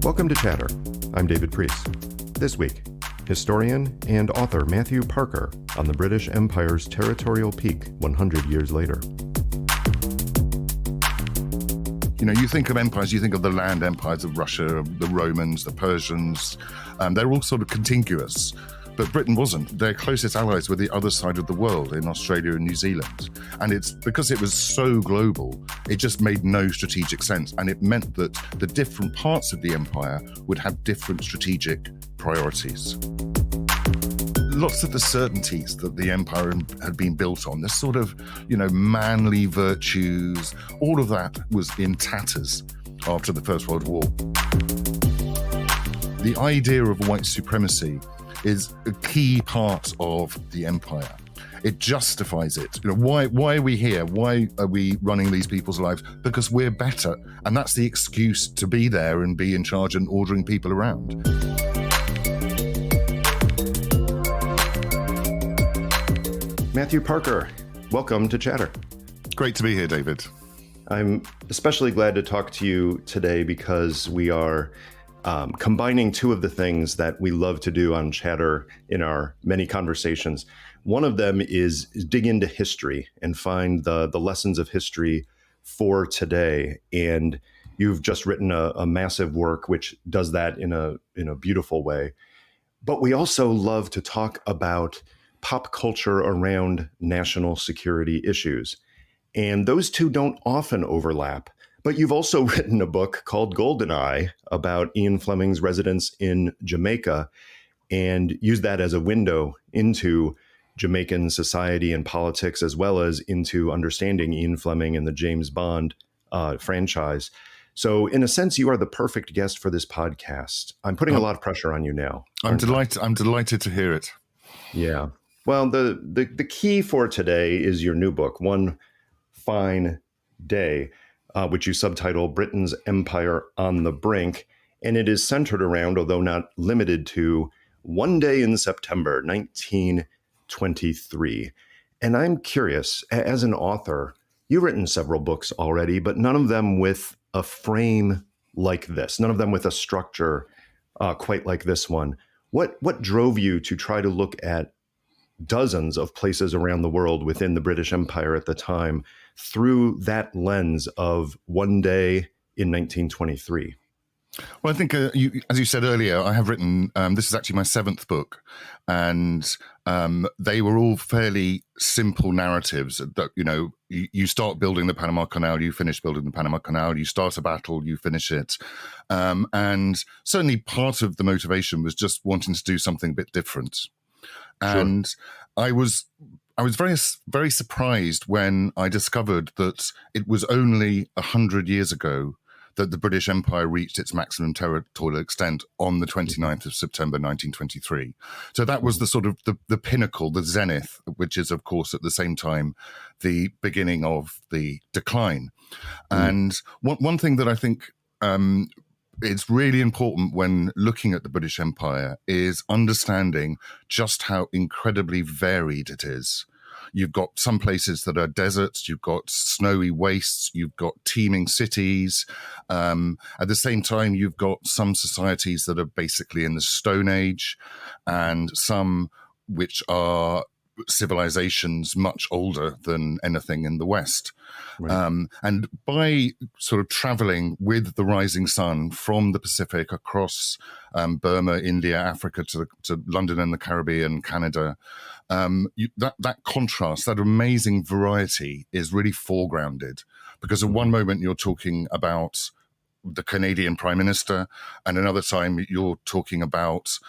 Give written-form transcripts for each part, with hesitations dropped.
Welcome to Chatter. I'm David Priess. This week, historian and author Matthew Parker on the British Empire's territorial peak 100 years later. You know, you think of empires, you think of the land empires of Russia, the Romans, the Persians. They're all sort of contiguous. But Britain wasn't. Their closest allies were the other side of the world in Australia and New Zealand. And it's because it was so global, it just made no strategic sense. And it meant that the different parts of the empire would have different strategic priorities. Lots of the certainties that the empire had been built on, this sort of, manly virtues, all of that was in tatters after the First World War. The idea of white supremacy is a key part of the empire. It justifies it. Why are we here? Why are we running these people's lives? Because we're better. And that's the excuse to be there and be in charge and ordering people around. Matthew Parker, welcome to Chatter. Great to be here, David. I'm especially glad to talk to you today because we are combining two of the things that we love to do on Chatter in our many conversations. One of them is dig into history and find the lessons of history for today. And you've just written a massive work which does that in a beautiful way. But we also love to talk about pop culture around national security issues. And those two don't often overlap. But you've also written a book called Goldeneye about Ian Fleming's residence in Jamaica and used that as a window into Jamaican society and politics, as well as into understanding Ian Fleming and the James Bond franchise. So in a sense, you are the perfect guest for this podcast. I'm putting a lot of pressure on you now. I'm delighted to hear it. Yeah. Well, the key for today is your new book, One Fine Day, which you subtitle Britain's Empire on the Brink. And it is centered around, although not limited to, one day in September 1923. And I'm curious, as an author, you've written several books already, but none of them with a frame like this, none of them with a structure quite like this one. What drove you to try to look at dozens of places around the world within the British Empire at the time through that lens of one day in 1923? Well, I think, as you said earlier, I have written, this is actually my seventh book, and they were all fairly simple narratives that, you start building the Panama Canal, you finish building the Panama Canal, you start a battle, you finish it. And certainly part of the motivation was just wanting to do something a bit different. And sure. I was very, very surprised when I discovered that it was only 100 years ago that the British Empire reached its maximum territorial extent on the 29th of September 1923. So that was the sort of the pinnacle, the zenith, which is, of course, at the same time, the beginning of the decline. And one thing that I think it's really important when looking at the British Empire is understanding just how incredibly varied it is. You've got some places that are deserts, you've got snowy wastes, you've got teeming cities. At the same time, you've got some societies that are basically in the Stone Age and some which are civilizations much older than anything in the West. Right. And by sort of traveling with the rising sun from the Pacific across Burma, India, Africa to London and the Caribbean, Canada, that contrast, that amazing variety is really foregrounded, because at one moment you're talking about the Canadian Prime Minister, and another time you're talking about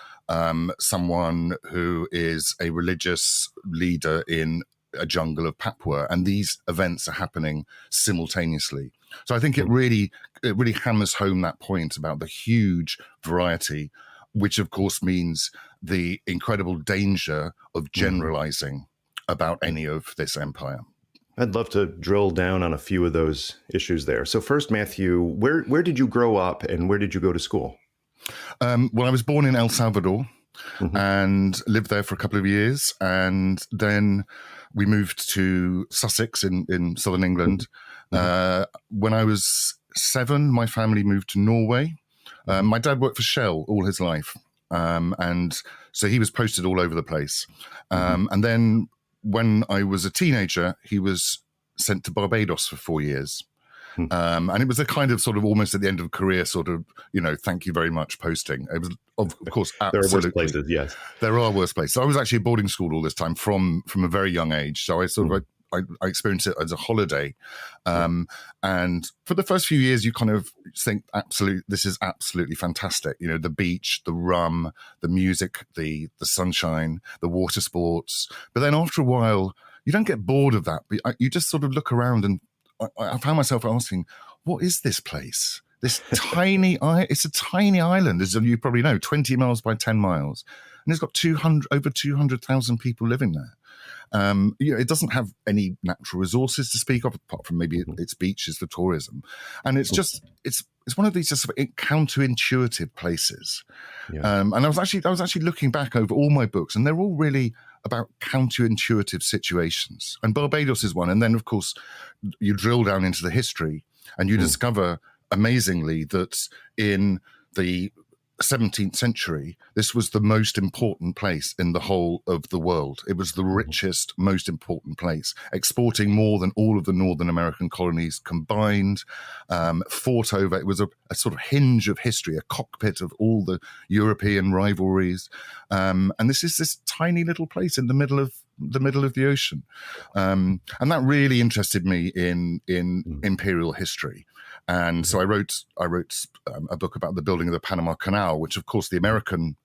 someone who is a religious leader in a jungle of Papua, and these events are happening simultaneously. So I think it really hammers home that point about the huge variety, which of course means the incredible danger of generalizing about any of this empire. I'd love to drill down on a few of those issues there. So first, Matthew, where did you grow up and where did you go to school? Well, I was born in El Salvador and lived there for a couple of years. And then we moved to Sussex in southern England. When I was 7, my family moved to Norway. My dad worked for Shell all his life. And so he was posted all over the place. And then when I was a teenager, he was sent to Barbados for 4 years. And it was a kind of sort of almost at the end of a career sort of, thank you very much posting. It was, of course, absolutely. There are worse places, yes. There are worse places. I was actually at boarding school all this time from a very young age. So I sort of, I experienced it as a holiday. And for the first few years, you kind of think, this is absolutely fantastic. The beach, the rum, the music, the sunshine, the water sports. But then after a while, you don't get bored of that. But you just sort of look around, and I found myself asking, what is this place? This it's a tiny island, as you probably know, 20 miles by 10 miles. And it's got over 200,000 people living there. It doesn't have any natural resources to speak of, apart from maybe its beaches for tourism. And it's just, it's one of these just counterintuitive places. Yeah. And I was actually looking back over all my books, and they're all really about counterintuitive situations. And Barbados is one. And then, of course, you drill down into the history, and you discover, amazingly, that in the 17th century, this was the most important place in the whole of the world. It was the richest, most important place, exporting more than all of the Northern American colonies combined, fought over. It was a sort of hinge of history, a cockpit of all the European rivalries. And this is this tiny little place in the middle of the ocean. And that really interested me in imperial history. And so I wrote a book about the building of the Panama Canal, which, of course, the American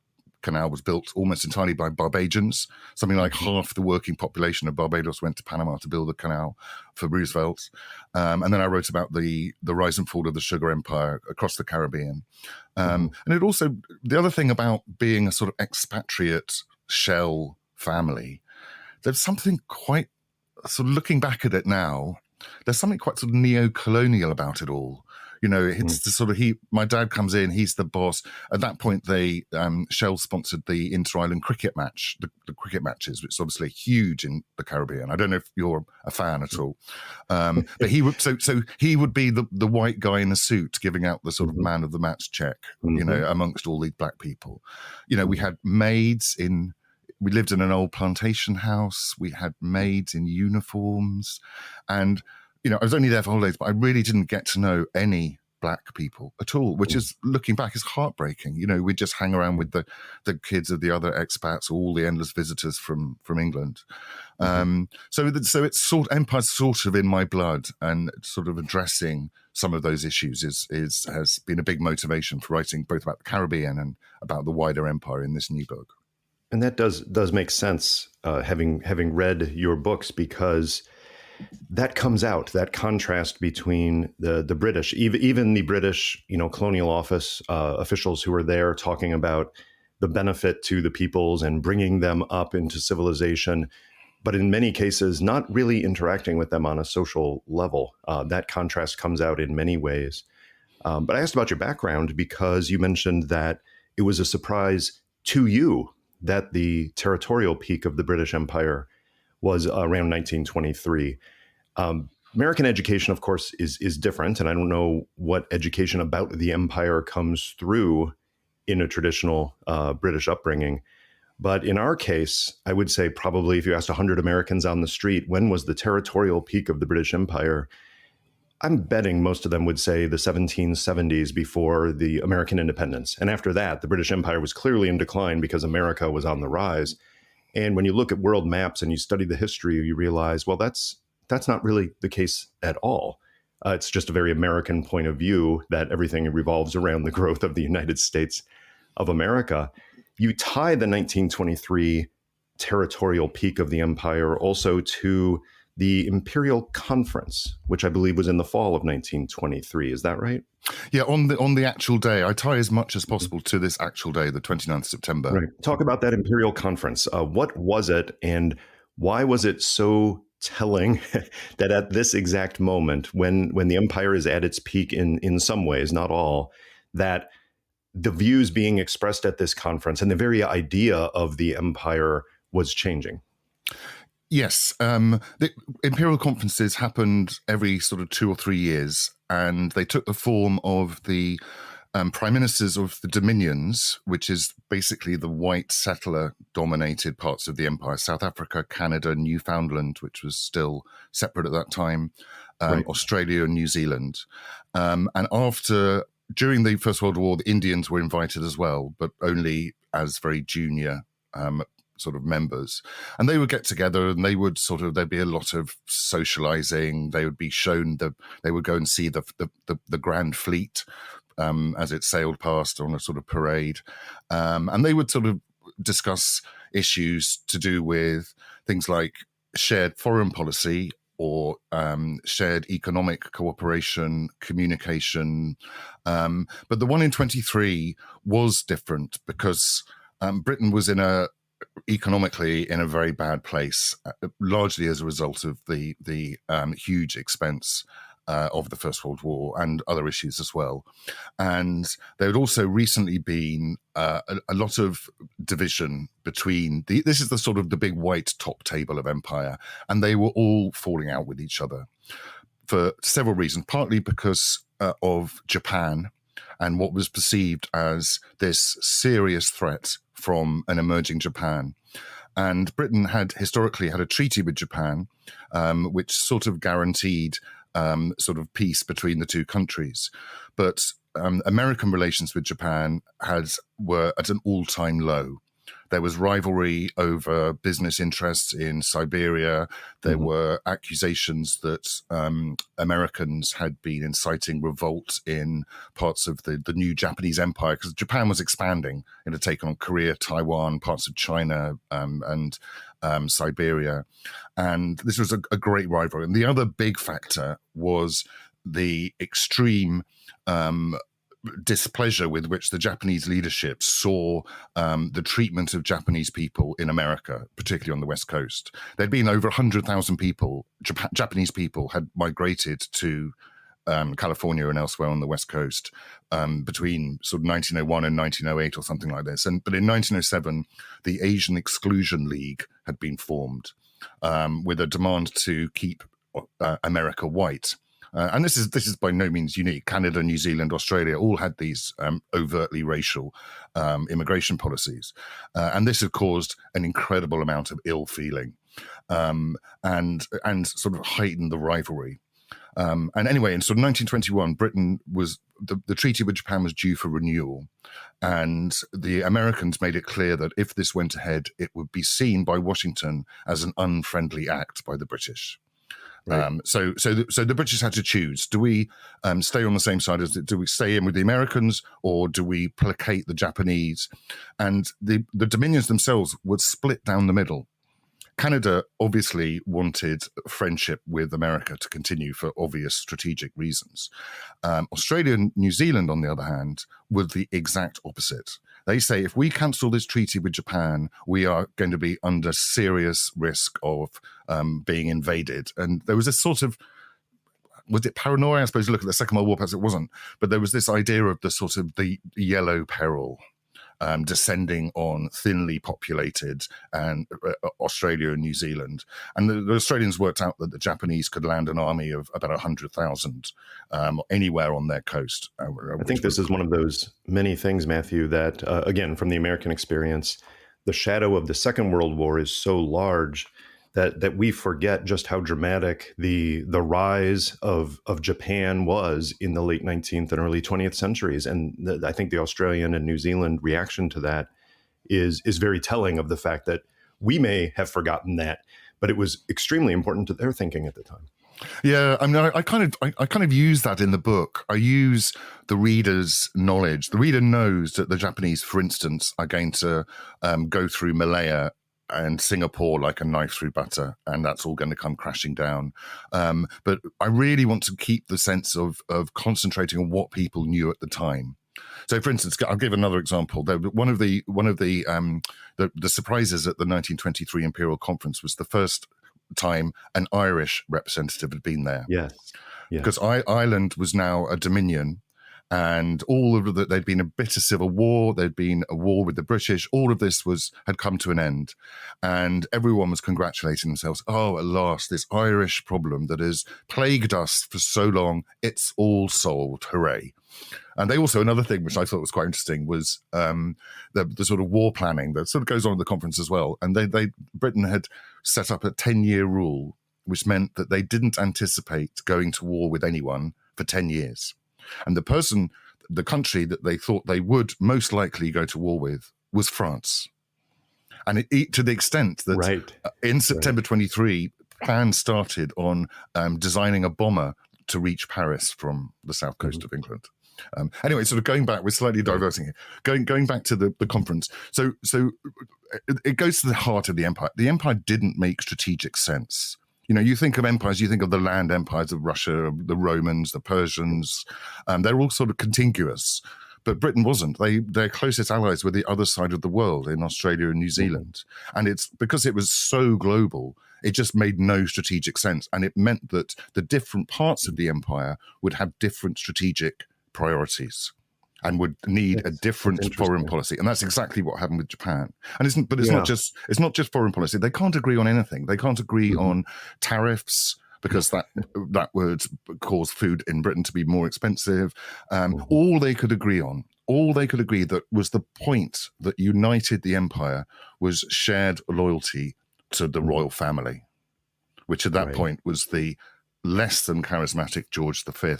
canal was built almost entirely by Barbadians. Something like half the working population of Barbados went to Panama to build the canal for Roosevelt. And then I wrote about the rise and fall of the sugar empire across the Caribbean. And it also, the other thing about being a sort of expatriate Shell family, there's something quite, sort of looking back at it now, there's something quite sort of neo-colonial about it all. It's the sort of, my dad comes in, he's the boss. At that point, they Shell sponsored the inter-island cricket match, the cricket matches, which is obviously huge in the Caribbean. I don't know if you're a fan at all, but he would he would be the white guy in a suit giving out the sort of man of the match check, amongst all these black people. We had maids in. We lived in an old plantation house. We had maids in uniforms. And, I was only there for holidays, but I really didn't get to know any black people at all, which is, looking back, is heartbreaking. We just hang around with the kids of the other expats, all the endless visitors from England. So it's empire's sort of in my blood, and sort of addressing some of those issues has been a big motivation for writing both about the Caribbean and about the wider empire in this new book. And that does make sense, having read your books, because that comes out, that contrast between the British, even the British, colonial office officials who are there talking about the benefit to the peoples and bringing them up into civilization, but in many cases not really interacting with them on a social level. That contrast comes out in many ways. But I asked about your background because you mentioned that it was a surprise to you that the territorial peak of the British Empire was around 1923. American education, of course, is different, and I don't know what education about the empire comes through in a traditional British upbringing. But in our case, I would say probably if you asked 100 Americans on the street, when was the territorial peak of the British Empire? I'm betting most of them would say the 1770s, before the American independence. And after that, the British Empire was clearly in decline because America was on the rise. And when you look at world maps and you study the history, you realize, well, that's not really the case at all. It's just a very American point of view that everything revolves around the growth of the United States of America. You tie the 1923 territorial peak of the empire also to the Imperial Conference, which I believe was in the fall of 1923. Is that right? Yeah, on the actual day. I tie as much as possible to this actual day, the 29th September. Right. Talk about that Imperial Conference. What was it, and why was it so telling that at this exact moment, when the empire is at its peak in some ways, not all, that the views being expressed at this conference and the very idea of the empire was changing? Yes. The imperial conferences happened every sort of 2 or 3 years, and they took the form of the prime ministers of the dominions, which is basically the white settler-dominated parts of the empire, South Africa, Canada, Newfoundland, which was still separate at that time, Right. Australia and New Zealand. And during the First World War, the Indians were invited as well, but only as very junior sort of members. And they would get together and they would there'd be a lot of socializing. They would be shown they would go and see the Grand Fleet as it sailed past on a sort of parade. And they would sort of discuss issues to do with things like shared foreign policy or shared economic cooperation, communication. But the one in 23 was different because Britain was economically in a very bad place, largely as a result of the huge expense of the First World War and other issues as well. And there had also recently been a lot of division between this is the sort of the big white top table of empire, and they were all falling out with each other for several reasons, partly because of Japan and what was perceived as this serious threat from an emerging Japan. And Britain had historically had a treaty with Japan, which sort of guaranteed sort of peace between the two countries. But American relations with Japan were at an all-time low. There was rivalry over business interests in Siberia. There were accusations that Americans had been inciting revolt in parts of the new Japanese empire because Japan was expanding. It had taken on Korea, Taiwan, parts of China, and Siberia. And this was a great rivalry. And the other big factor was the extreme displeasure with which the Japanese leadership saw the treatment of Japanese people in America, particularly on the West Coast. There'd been over 100,000 people, Japanese people, had migrated to California and elsewhere on the West Coast between sort of 1901 and 1908 or something like this. But in 1907, the Asian Exclusion League had been formed with a demand to keep America white. And this is by no means unique. Canada, New Zealand, Australia all had these overtly racial immigration policies. And this had caused an incredible amount of ill feeling and sort of heightened the rivalry. And anyway, in sort of 1921, Britain was the treaty with Japan was due for renewal. And the Americans made it clear that if this went ahead, it would be seen by Washington as an unfriendly act by the British. Right. So the British had to choose: do we stay on the same side do we stay in with the Americans, or do we placate the Japanese? And the dominions themselves would split down the middle. Canada obviously wanted friendship with America to continue for obvious strategic reasons. Australia and New Zealand, on the other hand, were the exact opposite. They say if we cancel this treaty with Japan, we are going to be under serious risk of being invaded. And there was this sort of, was it paranoia? I suppose you look at the Second World War, perhaps it wasn't. But there was this idea of the sort of the yellow peril descending on thinly populated and Australia and New Zealand. And the Australians worked out that the Japanese could land an army of about 100,000 anywhere on their coast. I think this is one of those many things, Matthew, that, again, from the American experience, the shadow of the Second World War is so large that we forget just how dramatic the rise of Japan was in the late 19th and early 20th centuries. And I think the Australian and New Zealand reaction to that is very telling of the fact that we may have forgotten that, but it was extremely important to their thinking at the time. Yeah, I mean, I kind of use that in the book. I use the reader's knowledge. The reader knows that the Japanese, for instance, are going to go through Malaya and Singapore like a knife through butter, and that's all going to come crashing down. But I really want to keep the sense of concentrating on what people knew at the time. So, for instance, I'll give another example. One of the surprises at the 1923 Imperial Conference was the first time an Irish representative had been there. Yes. Because Ireland was now a dominion, and all of that, there'd been a bitter civil war, there'd been a war with the British, all of this had come to an end. And everyone was congratulating themselves, oh, at last, this Irish problem that has plagued us for so long, it's all solved, hooray. And they also, another thing which I thought was quite interesting was the sort of war planning that sort of goes on at the conference as well. And Britain had set up a 10-year rule, which meant that they didn't anticipate going to war with anyone for 10 years. And the country that they thought they would most likely go to war with was France. And to the extent that in September 23, plans started on designing a bomber to reach Paris from the south coast of England. Anyway, sort of going back, we're slightly diverting here. Going back to the conference. So it goes to the heart of the empire. The empire didn't make strategic sense. You know, you think of empires, you think of the land empires of Russia, the Romans, the Persians. They're all sort of contiguous. But Britain wasn't. Their closest allies were the other side of the world in Australia and New Zealand. And it's because it was so global, it just made no strategic sense. And it meant that the different parts of the empire would have different strategic priorities and would need a different foreign policy. And that's exactly what happened with Japan. And it's not just foreign policy. They can't agree on anything. They can't agree on tariffs, because that would cause food in Britain to be more expensive. All they could agree that was the point that united the empire was shared loyalty to the royal family, which at that point was the less than charismatic George V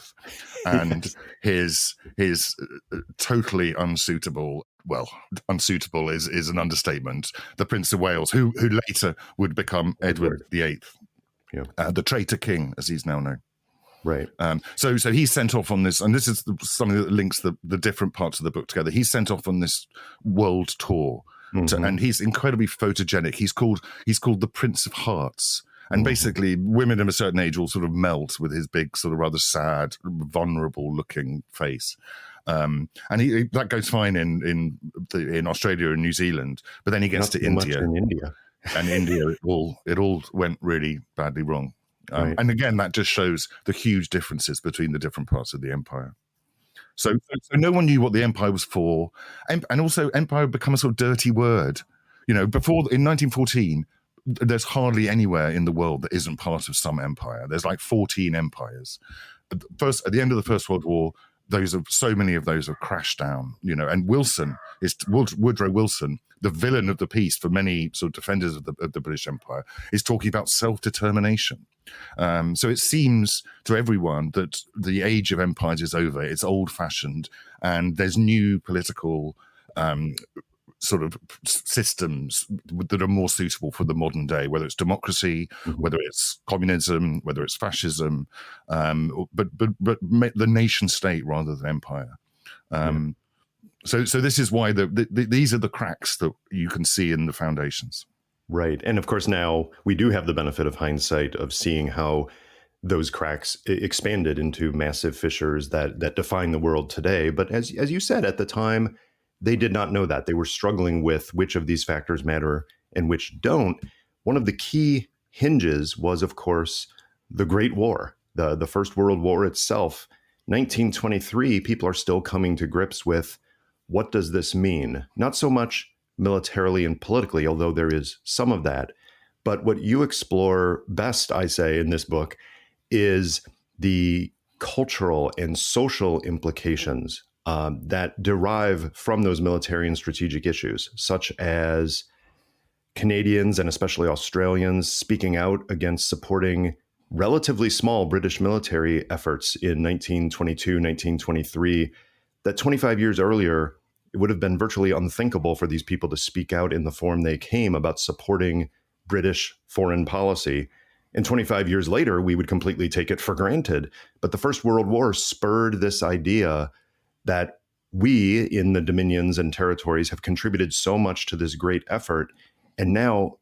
and his totally unsuitable, well, unsuitable is an understatement, the Prince of Wales, who later would become Edward VIII. The traitor king, as he's now known. Right. So he's sent off on this, and this is something that links the different parts of the book together. He's sent off on this world tour, and he's incredibly photogenic. He's called the Prince of Hearts. And basically, women of a certain age all sort of melt with his big, sort of rather sad, vulnerable-looking face. And that goes fine in Australia and New Zealand, but then he gets to India. In India. And India, it all went really badly wrong. And again, that just shows the huge differences between the different parts of the empire. So no one knew what the empire was for, and also empire had become a sort of dirty word. You know, before in 1914. There's hardly anywhere in the world that isn't part of some empire. There's like 14 empires. At the end of the First World War, so many of those have crashed down. You know, and Woodrow Wilson, the villain of the piece for many sort of defenders of the British Empire, is talking about self-determination. So it seems to everyone that the age of empires is over. It's old-fashioned, and there's new political sort of systems that are more suitable for the modern day, whether it's democracy, whether it's communism, whether it's fascism, but the nation state rather than empire. So this is why these are the cracks that you can see in the foundations. Right. And of course, now we do have the benefit of hindsight of seeing how those cracks expanded into massive fissures that define the world today. But as you said, at the time, they did not know that. They were struggling with which of these factors matter and which don't. One of the key hinges was, of course, the Great War, the First World War itself. 1923, people are still coming to grips with what does this mean? Not so much militarily and politically, although there is some of that. But what you explore best, I say, in this book is the cultural and social implications that derive from those military and strategic issues, such as Canadians and especially Australians speaking out against supporting relatively small British military efforts in 1922, 1923, that 25 years earlier, it would have been virtually unthinkable for these people to speak out in the form they came about supporting British foreign policy. And 25 years later, we would completely take it for granted. But the First World War spurred this idea that we in the dominions and territories have contributed so much to this great effort. And now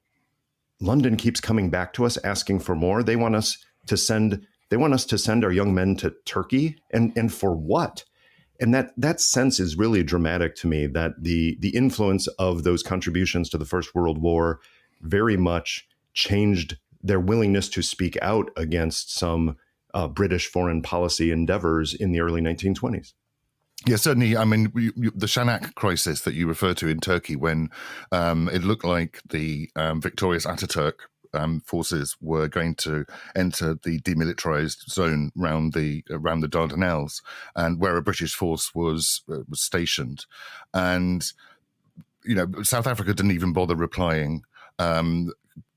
London keeps coming back to us asking for more. They want us to send our young men to Turkey. And for what? And that sense is really dramatic to me, that the influence of those contributions to the First World War very much changed their willingness to speak out against some British foreign policy endeavors in the early 1920s. Yeah, certainly. I mean, the Shanak crisis that you refer to in Turkey, when it looked like the victorious Ataturk forces were going to enter the demilitarized zone around the Dardanelles, and where a British force was stationed, and South Africa didn't even bother replying.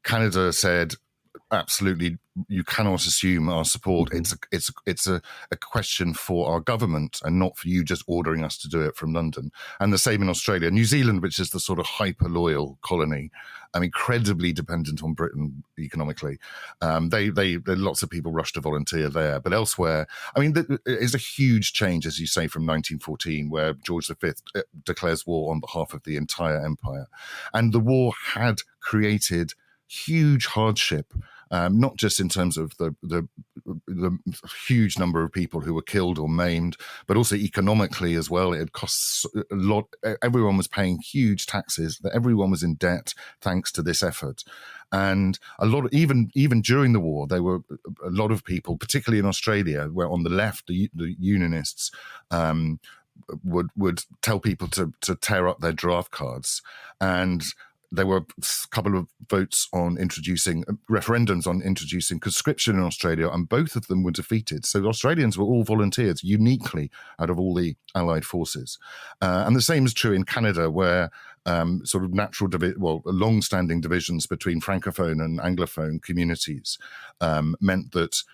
Canada said, absolutely, you cannot assume our support. Mm-hmm. It's a question for our government and not for you just ordering us to do it from London. And the same in Australia. New Zealand, which is the sort of hyper loyal colony, incredibly dependent on Britain economically. Lots of people rush to volunteer there, but elsewhere, it's a huge change, as you say, from 1914, where George V declares war on behalf of the entire empire, and the war had created huge hardship. Not just in terms of the huge number of people who were killed or maimed, but also economically as well. It costs a lot. Everyone was paying huge taxes. Everyone was in debt thanks to this effort. And a lot, even during the war, there were a lot of people, particularly in Australia, where on the left, the Unionists would tell people to tear up their draft cards. And there were a couple of referendums on introducing conscription in Australia, and both of them were defeated. So the Australians were all volunteers, uniquely out of all the Allied forces. And the same is true in Canada, where sort of long-standing divisions between Francophone and Anglophone communities meant that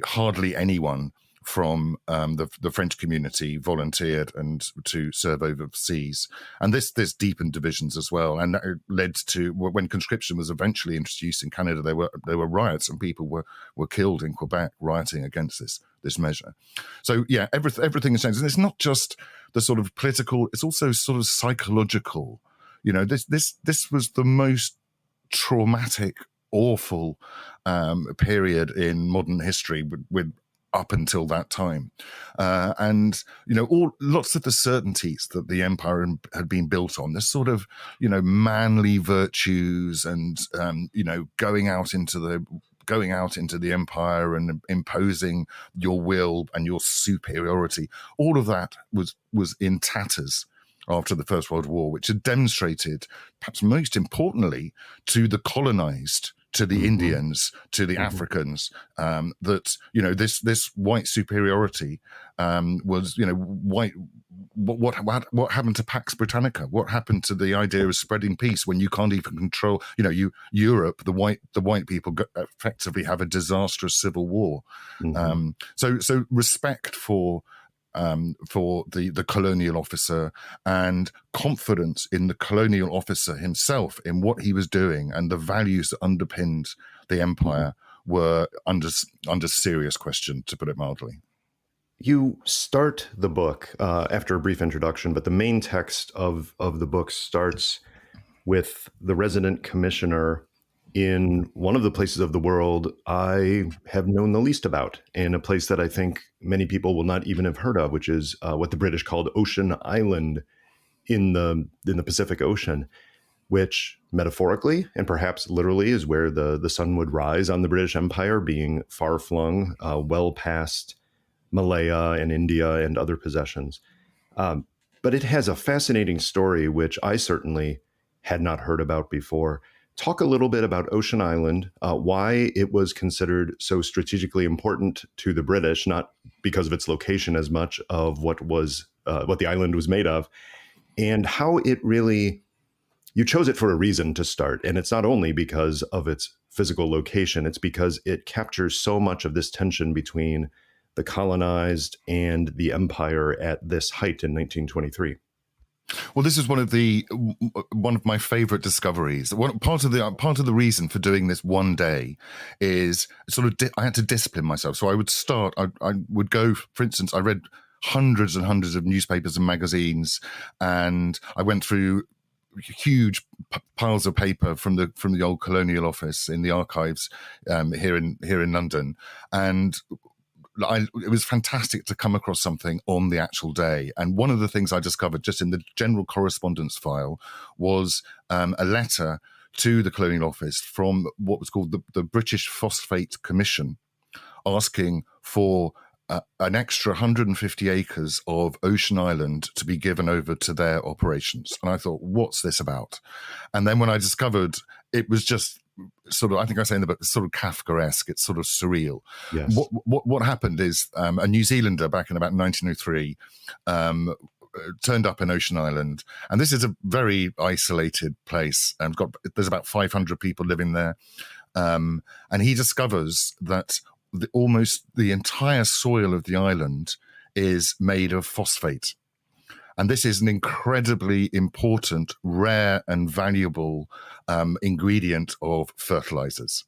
hardly anyone from the French community volunteered and to serve overseas, and this deepened divisions as well, and that led to, when conscription was eventually introduced in Canada, there were riots and people were killed in Quebec rioting against this measure. So yeah, everything has changed, and it's not just the sort of political; it's also sort of psychological. This was the most traumatic, awful period in modern history with up until that time. And lots of the certainties that the empire had been built on, this sort of, manly virtues and, going out into the empire and imposing your will and your superiority, all of that was in tatters after the First World War, which had demonstrated, perhaps most importantly, to the colonized, to the Indians, to the Africans, that this white superiority was white. What happened to Pax Britannica? What happened to the idea of spreading peace when you can't even control? Europe, the white people effectively have a disastrous civil war. So respect for the colonial officer and confidence in the colonial officer himself, in what he was doing and the values that underpinned the empire, were under serious question, to put it mildly. You start the book after a brief introduction, but the main text of the book starts with the resident commissioner in one of the places of the world I have known the least about, in a place that I think many people will not even have heard of, which is what the British called Ocean Island in the Pacific Ocean, which metaphorically and perhaps literally is where the sun would rise on the British Empire, being far flung well past Malaya and India and other possessions. But it has a fascinating story, which I certainly had not heard about before. Talk a little bit about Ocean Island, why it was considered so strategically important to the British, not because of its location as much of what the island was made of, and how it really, you chose it for a reason to start. And it's not only because of its physical location, it's because it captures so much of this tension between the colonized and the empire at this height in 1923. Well, this is one of my favorite discoveries. Part of the reason for doing this one day is I had to discipline myself. So I would start. I would go. For instance, I read hundreds and hundreds of newspapers and magazines, and I went through huge piles of paper from the old Colonial Office in the archives here in London, and it was fantastic to come across something on the actual day. And one of the things I discovered just in the general correspondence file was a letter to the Colonial Office from what was called the British Phosphate Commission, asking for an extra 150 acres of Ocean Island to be given over to their operations. And I thought, what's this about? And then when I discovered it was just sort of, I think I say in the book, it's sort of Kafkaesque, it's sort of surreal. Yes. What happened is a New Zealander back in about 1903 turned up in Ocean Island, and this is a very isolated place. There's about 500 people living there, and he discovers that almost the entire soil of the island is made of phosphate. And this is an incredibly important, rare and valuable ingredient of fertilizers.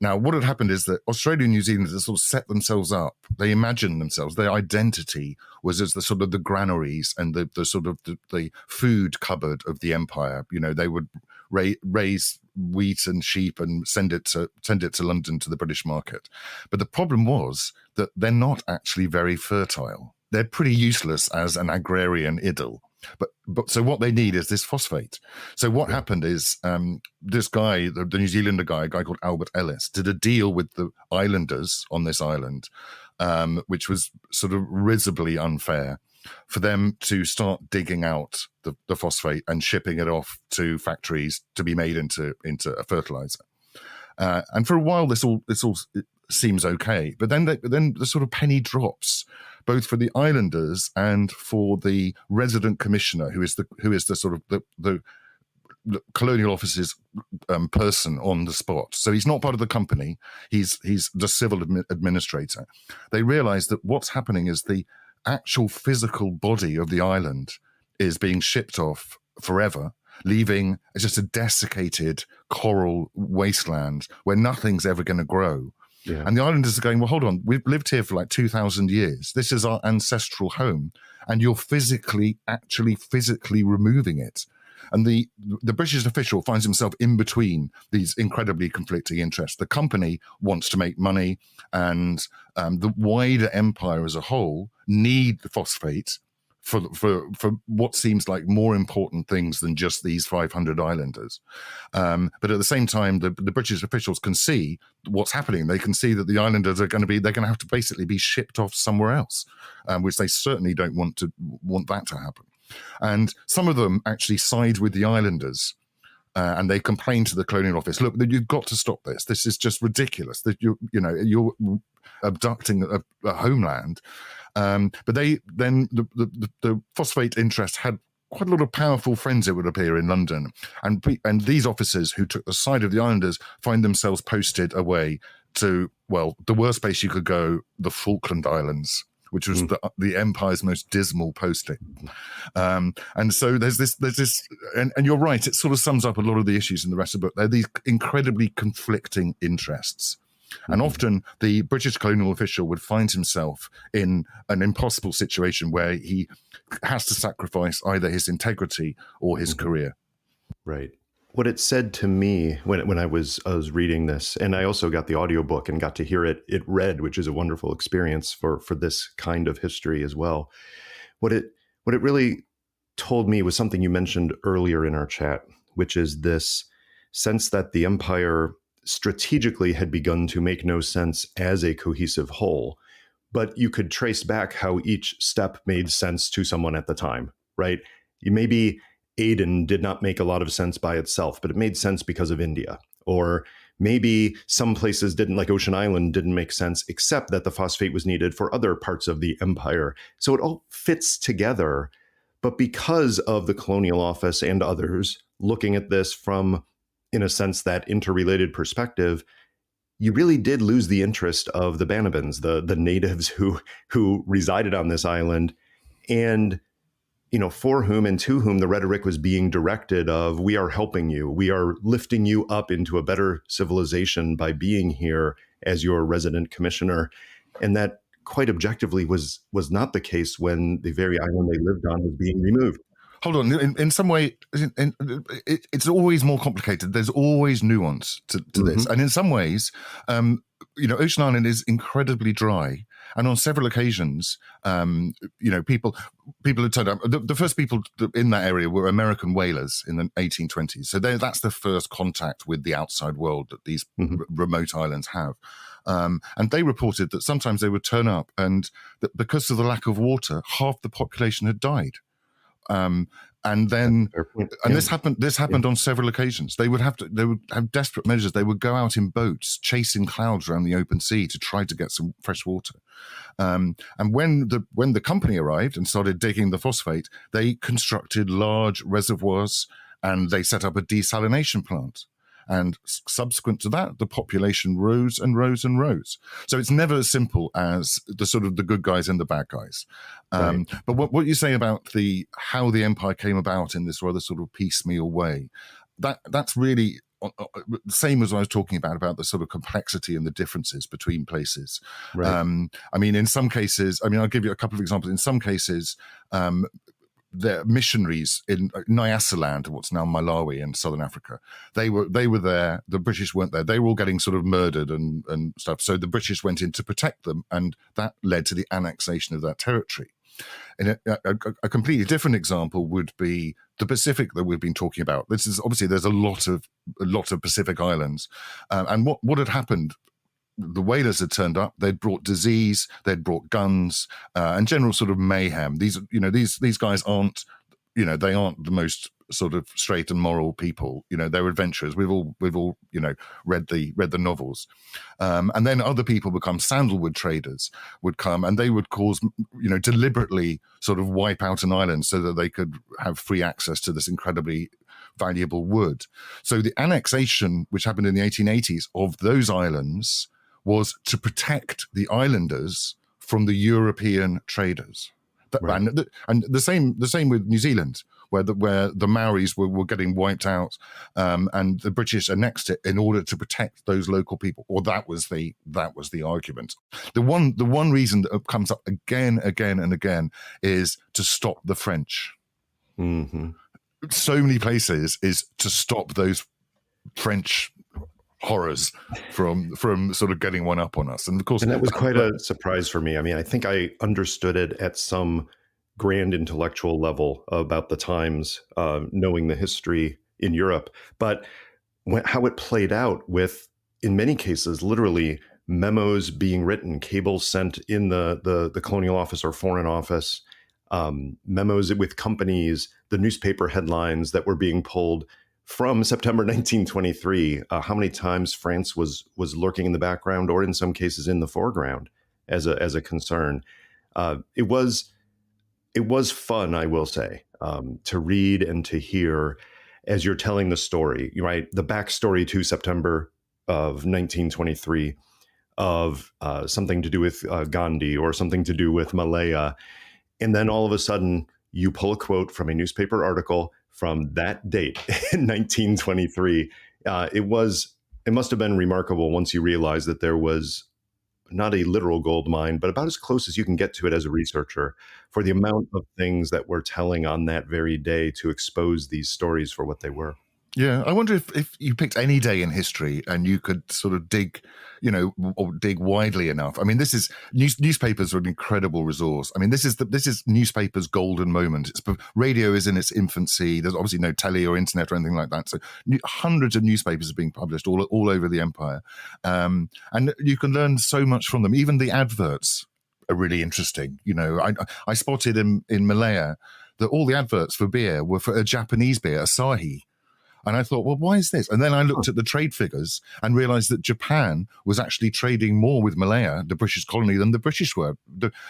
Now, what had happened is that Australia and New Zealand had sort of set themselves up. They imagined themselves, their identity was as the sort of the granaries and the sort of the food cupboard of the empire. You know, they would raise wheat and sheep and send it to London to the British market. But the problem was that they're not actually very fertile. They're pretty useless as an agrarian idyll. But so what they need is this phosphate. So what happened is this guy, the New Zealander guy, a guy called Albert Ellis, did a deal with the islanders on this island, which was sort of risibly unfair, for them to start digging out the phosphate and shipping it off to factories to be made into a fertilizer. And for a while, this all seems okay, but then the sort of penny drops, both for the islanders and for the resident commissioner, who is the sort of the colonial office's person on the spot. So he's not part of the company; he's the civil administrator. They realise that what's happening is the actual physical body of the island is being shipped off forever, leaving just a desiccated coral wasteland where nothing's ever going to grow. Yeah. And the islanders are going, well, hold on, we've lived here for like 2,000 years. This is our ancestral home, and you're physically removing it. And the British official finds himself in between these incredibly conflicting interests. The company wants to make money, and the wider empire as a whole need the phosphate for what seems like more important things than just these 500 islanders. But at the same time, the British officials can see what's happening. They can see that the islanders they're going to have to basically be shipped off somewhere else, which they certainly don't want that to happen. And some of them actually side with the islanders, and they complain to the colonial office, look, you've got to stop this. This is just ridiculous. That you're abducting a homeland. But the phosphate interest had quite a lot of powerful friends, it would appear, in London. And these officers who took the side of the islanders find themselves posted away to, well, the worst place you could go, the Falkland Islands, which was the empire's most dismal posting. And so there's this, and you're right, it sort of sums up a lot of the issues in the rest of the book. They're these incredibly conflicting interests. And often the British colonial official would find himself in an impossible situation where he has to sacrifice either his integrity or his career. Right. What it said to me when I was reading this, and I also got the audiobook and got to hear it read, which is a wonderful experience for this kind of history as well. What it really told me was something you mentioned earlier in our chat, which is this sense that the empire strategically had begun to make no sense as a cohesive whole, but you could trace back how each step made sense to someone at the time, right? Maybe Aden did not make a lot of sense by itself, but it made sense because of India. Or maybe some places didn't, like Ocean Island didn't make sense, except that the phosphate was needed for other parts of the empire. So it all fits together. But because of the colonial office and others looking at this from, in a sense, that interrelated perspective, you really did lose the interest of the Banabans, the natives who resided on this island, and for whom and to whom the rhetoric was being directed of, we are helping you, we are lifting you up into a better civilization by being here as your resident commissioner. And that quite objectively was not the case when the very island they lived on was being removed. Hold on. In some way, it's always more complicated. There's always nuance to this. And in some ways, Ocean Island is incredibly dry. And on several occasions, people had turned up. The first people in that area were American whalers in the 1820s. So that's the first contact with the outside world that these remote islands have. And they reported that sometimes they would turn up and that because of the lack of water, half the population had died. And then, and this happened on several occasions. They would have desperate measures. They would go out in boats, chasing clouds around the open sea to try to get some fresh water. And when the company arrived and started digging the phosphate, they constructed large reservoirs and they set up a desalination plant. And subsequent to that, the population rose and rose and rose. So it's never as simple as the sort of the good guys and the bad guys. Right. But what you say about how the empire came about in this rather sort of piecemeal way, that's really the same as I was talking about the sort of complexity and the differences between places. Right. I mean, in some cases, I'll give you a couple of examples. In some cases, the missionaries in Nyasaland, what's now Malawi in southern Africa, they were there. The British weren't there. They were all getting sort of murdered and stuff. So the British went in to protect them, and that led to the annexation of that territory. And a completely different example would be the Pacific that we've been talking about. This is obviously there's a lot of Pacific islands, and what had happened. The whalers had turned up. They'd brought disease. They'd brought guns and general sort of mayhem. These guys aren't, they aren't the most sort of straight and moral people. They're adventurers. We've all read the novels, and then other people become sandalwood traders would come and they would cause deliberately sort of wipe out an island so that they could have free access to this incredibly valuable wood. So the annexation, which happened in the 1880s, of those islands was to protect the islanders from the European traders. Right. And the same with New Zealand, where the Maoris were getting wiped out, and the British annexed it in order to protect those local people. Or that was the argument. The one reason that comes up again and again is to stop the French. Mm-hmm. So many places is to stop those French horrors from sort of getting one up on us. And of course, that was quite a surprise for me. I think I understood it at some grand intellectual level about the times, knowing the history in Europe, but how it played out with, in many cases, literally memos being written, cables sent in the colonial office or foreign office, memos with companies, the newspaper headlines that were being pulled from September 1923, how many times France was lurking in the background, or in some cases in the foreground, as a concern. It was fun, I will say, to read and to hear as you're telling the story. Right, the backstory to September of 1923, of something to do with Gandhi or something to do with Malaya, and then all of a sudden you pull a quote from a newspaper article from that date in 1923. It must have been remarkable once you realize that there was not a literal gold mine, but about as close as you can get to it as a researcher, for the amount of things that we're telling on that very day to expose these stories for what they were. Yeah, I wonder if you picked any day in history and you could sort of dig, or dig widely enough. This is newspapers are an incredible resource. This is newspapers' golden moment. Radio is in its infancy. There's obviously no telly or internet or anything like that. So hundreds of newspapers are being published all over the empire, and you can learn so much from them. Even the adverts are really interesting. I spotted in Malaya that all the adverts for beer were for a Japanese beer, Asahi. And I thought, well, why is this? And then I looked at the trade figures and realized that Japan was actually trading more with Malaya, the British colony, than the British were.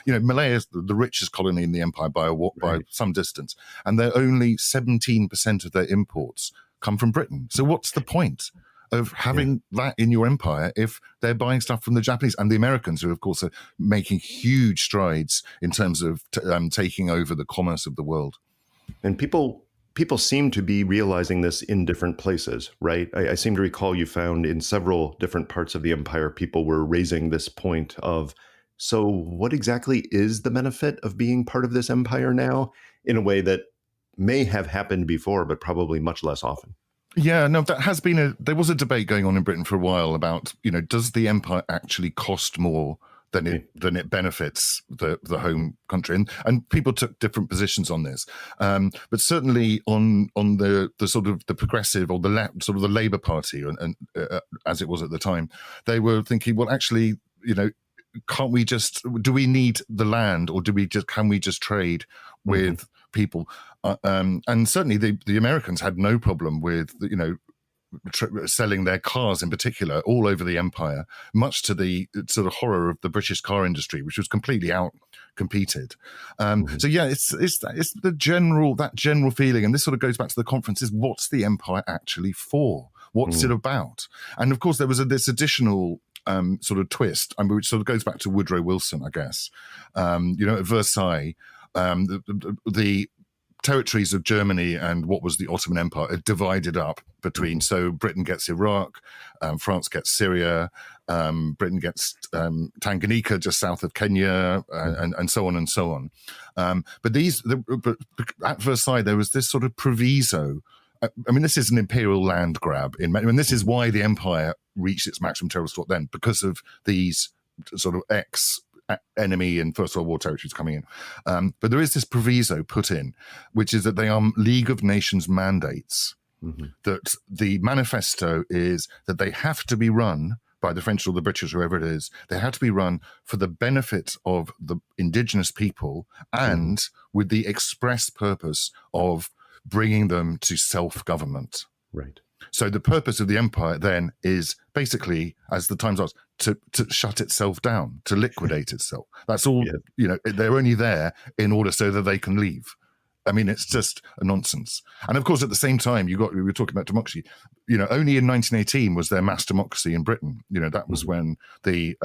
Malaya is the richest colony in the empire by some distance. And they're only 17% of their imports come from Britain. So what's the point of having that in your empire if they're buying stuff from the Japanese and the Americans, who, of course, are making huge strides in terms of taking over the commerce of the world? And people seem to be realizing this in different places, right? I seem to recall you found in several different parts of the empire, people were raising this point of, so what exactly is the benefit of being part of this empire now, in a way that may have happened before, but probably much less often? Yeah, no, there was a debate going on in Britain for a while about, does the empire actually cost more than it benefits the home country. And people took different positions on this, but certainly on the sort of the progressive or the sort of the Labour Party, and as it was at the time, they were thinking, well, actually, can't we do we need the land, or can we just trade with people? And certainly the Americans had no problem with, selling their cars in particular all over the empire, much to the sort of horror of the British car industry, which was completely out-competed. So yeah, it's that general feeling, and this sort of goes back to the conference, is what's the empire actually for? What's it about? And of course, there was this additional sort of twist, which sort of goes back to Woodrow Wilson, I guess. At Versailles, the territories of Germany and what was the Ottoman Empire are divided up between. So Britain gets Iraq, France gets Syria, Britain gets Tanganyika just south of Kenya, and so on and so on. But at Versailles, there was this sort of proviso. I mean, this is an imperial land grab. And this is why the empire reached its maximum territorial threat then, because of these sort of enemy and First World War territories coming in. But there is this proviso put in, which is that they are League of Nations mandates, that the manifesto is that they have to be run by the French or the British, whoever it is. They have to be run for the benefit of the indigenous people and with the express purpose of bringing them to self-government. Right. So the purpose of the empire then is basically, as the times are, to shut itself down, to liquidate itself. That's all. They're only there in order so that they can leave. I mean, it's just a nonsense. And of course, at the same time, we were talking about democracy. Only in 1918 was there mass democracy in Britain. That was when the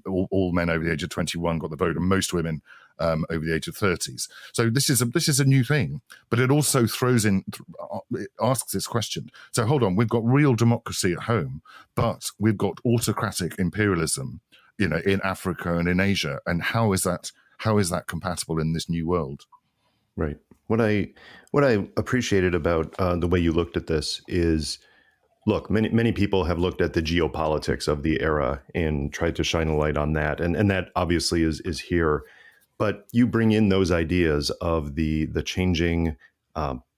all men over the age of 21 got the vote, and most women over the age of 30s. So this is a new thing, but it also it asks this question. So hold on, we've got real democracy at home, but we've got autocratic imperialism, in Africa and in Asia. And how is that compatible in this new world? Right. What I appreciated about the way you looked at this is, look, many people have looked at the geopolitics of the era and tried to shine a light on that, and that obviously is here. But you bring in those ideas of the changing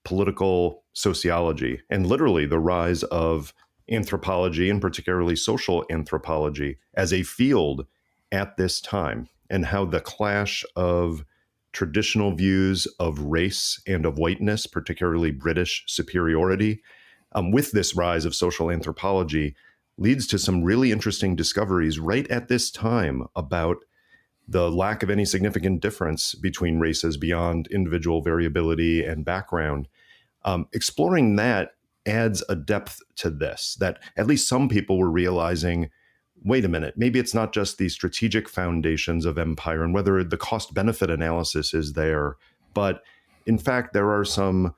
political sociology and literally the rise of anthropology, and particularly social anthropology, as a field at this time, and how the clash of traditional views of race and of whiteness, particularly British superiority, with this rise of social anthropology, leads to some really interesting discoveries right at this time about the lack of any significant difference between races beyond individual variability and background. Exploring that adds a depth to this, that at least some people were realizing, wait a minute, maybe it's not just the strategic foundations of empire and whether the cost-benefit analysis is there, but in fact, there are some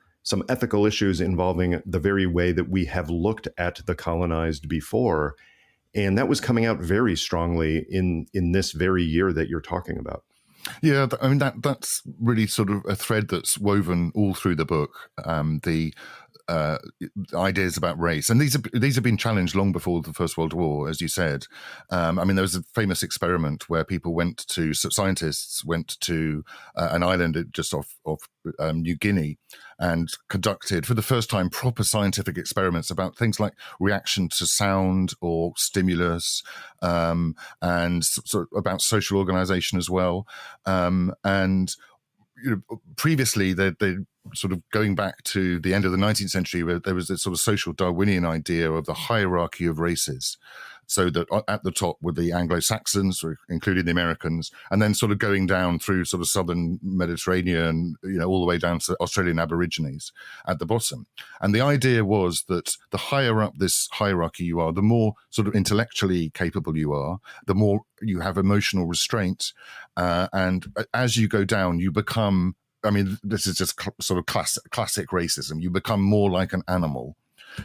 ethical issues involving the very way that we have looked at the colonized before. And that was coming out very strongly in this very year that you're talking about. Yeah, I mean, that's really sort of a thread that's woven all through the book. The ideas about race, and these have been challenged long before the First World War, as you said. I mean, there was a famous experiment where scientists went to an island just off New Guinea and conducted, for the first time, proper scientific experiments about things like reaction to sound or stimulus, and sort of about social organization as well. And previously, they sort of going back to the end of the 19th century, where there was this sort of social Darwinian idea of the hierarchy of races. So that at the top were the Anglo-Saxons, including the Americans, and then sort of going down through sort of southern Mediterranean, all the way down to Australian Aborigines at the bottom. And the idea was that the higher up this hierarchy you are, the more sort of intellectually capable you are, the more you have emotional restraint. And as you go down, you become, I mean, this is just sort of classic racism. You become more like an animal.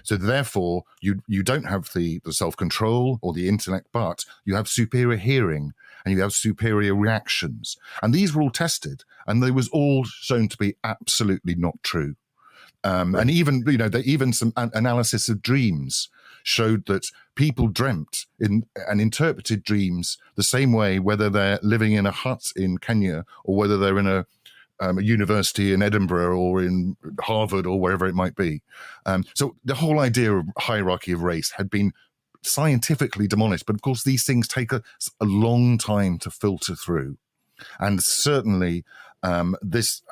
So therefore, you don't have the self-control or the intellect, but you have superior hearing and you have superior reactions. And these were all tested, and they was all shown to be absolutely not true. And even, even some analysis of dreams showed that people dreamt in and interpreted dreams the same way, whether they're living in a hut in Kenya or whether they're in a university in Edinburgh or in Harvard or wherever it might be. So the whole idea of hierarchy of race had been scientifically demolished. But of course, these things take a long time to filter through. And certainly this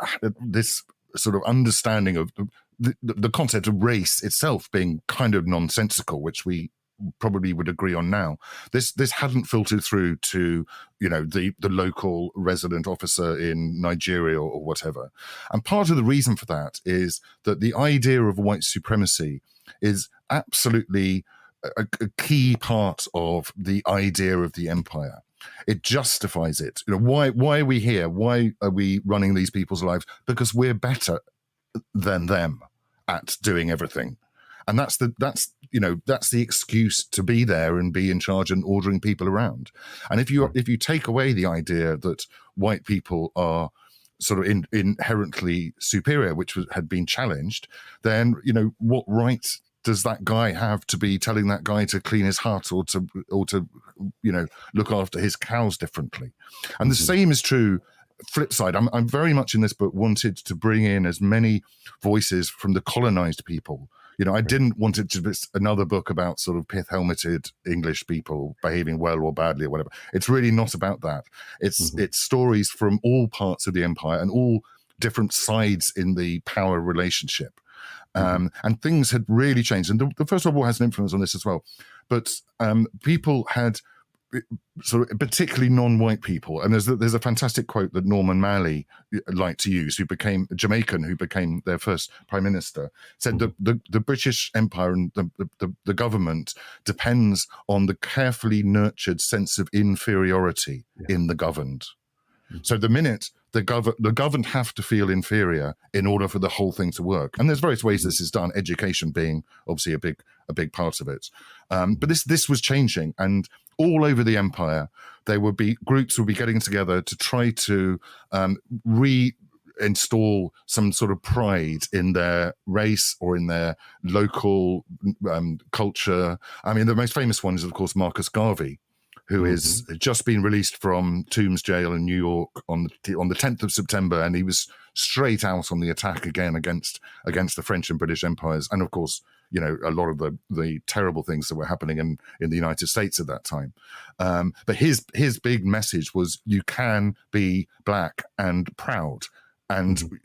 sort of understanding of the concept of race itself being kind of nonsensical, which we probably would agree on now. This hadn't filtered through to, the local resident officer in Nigeria or whatever. And part of the reason for that is that the idea of white supremacy is absolutely a key part of the idea of the empire. It justifies it. Why are we here? Why are we running these people's lives? Because we're better than them at doing everything. And that's the excuse to be there and be in charge and ordering people around. And if you take away the idea that white people are sort of inherently superior, which had been challenged, then what right does that guy have to be telling that guy to clean his hut or to look after his cows differently? And the same is true. Flip side, I'm very much in this book wanted to bring in as many voices from the colonized people. I didn't want it to be another book about sort of pith-helmeted English people behaving well or badly or whatever. It's really not about that. It's stories from all parts of the empire and all different sides in the power relationship. And things had really changed. And the First World War has an influence on this as well. But people had sort of particularly non-white people. And there's a fantastic quote that Norman Malley liked to use, who became a Jamaican, who became their first prime minister, said that the British Empire and the government depends on the carefully nurtured sense of inferiority in the governed. So the minute the governed have to feel inferior in order for the whole thing to work. And there's various ways this is done, education being obviously a big part of it. But this was changing, and all over the empire, groups would be getting together to try to reinstall some sort of pride in their race or in their local culture. I mean, the most famous one is, of course, Marcus Garvey, who is just been released from Tombs Jail in New York on the 10th of September, and he was straight out on the attack again against the French and British empires, and of course, a lot of the terrible things that were happening in the United States at that time. But his big message was, you can be black and proud. And,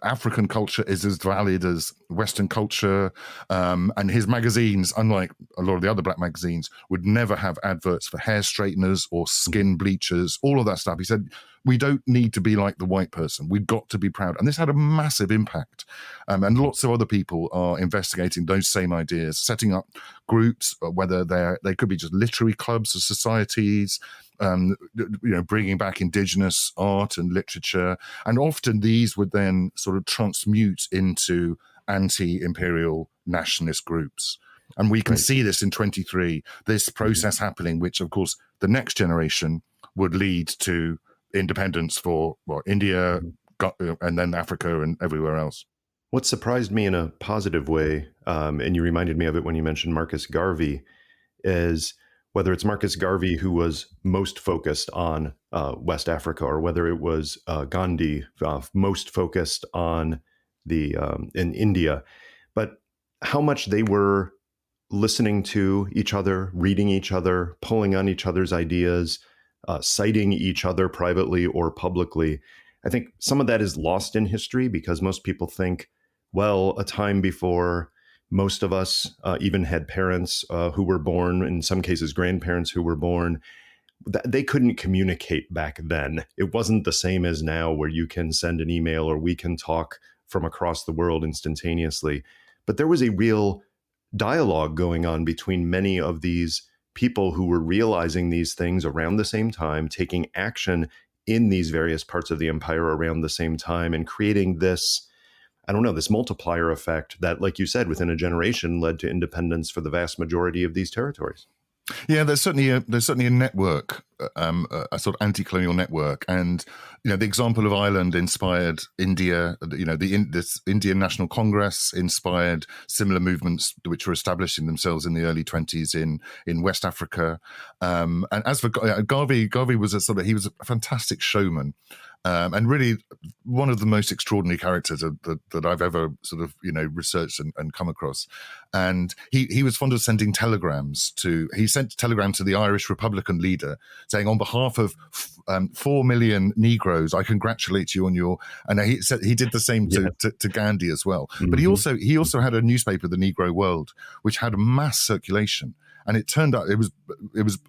African culture is as valid as Western culture. And his magazines, unlike a lot of the other black magazines, would never have adverts for hair straighteners or skin bleachers, all of that stuff. He said, we don't need to be like the white person. We've got to be proud. And this had a massive impact. And lots of other people are investigating those same ideas, setting up groups, whether they could be just literary clubs or societies, bringing back indigenous art and literature. And often these would then sort of transmute into anti-imperial nationalist groups. And we can see this in 23, this process happening, which, of course, the next generation would lead to independence for India and then Africa and everywhere else. What surprised me in a positive way, and you reminded me of it when you mentioned Marcus Garvey, is whether it's Marcus Garvey who was most focused on West Africa, or whether it was Gandhi most focused on in India, but how much they were listening to each other, reading each other, pulling on each other's ideas, citing each other privately or publicly. I think some of that is lost in history because most people think, well, a time before most of us even had parents who were born, in some cases grandparents who were born, they couldn't communicate back then. It wasn't the same as now, where you can send an email or we can talk from across the world instantaneously. But there was a real dialogue going on between many of these people who were realizing these things around the same time, taking action in these various parts of the empire around the same time, and creating this, this multiplier effect that, like you said, within a generation led to independence for the vast majority of these territories. Yeah, there's certainly a network, a sort of anti-colonial network, and the example of Ireland inspired India. This Indian National Congress inspired similar movements which were establishing themselves in the early 20s in West Africa. And as for Garvey was he was a fantastic showman. And really one of the most extraordinary characters that I've ever sort of, researched and come across. And he was fond of sending telegrams he sent a telegram to the Irish Republican leader saying, on behalf of 4 million Negroes, I congratulate you on and he said he did the same to Gandhi as well. Mm-hmm. But he also had a newspaper, the Negro World, which had mass circulation. And it turned out it was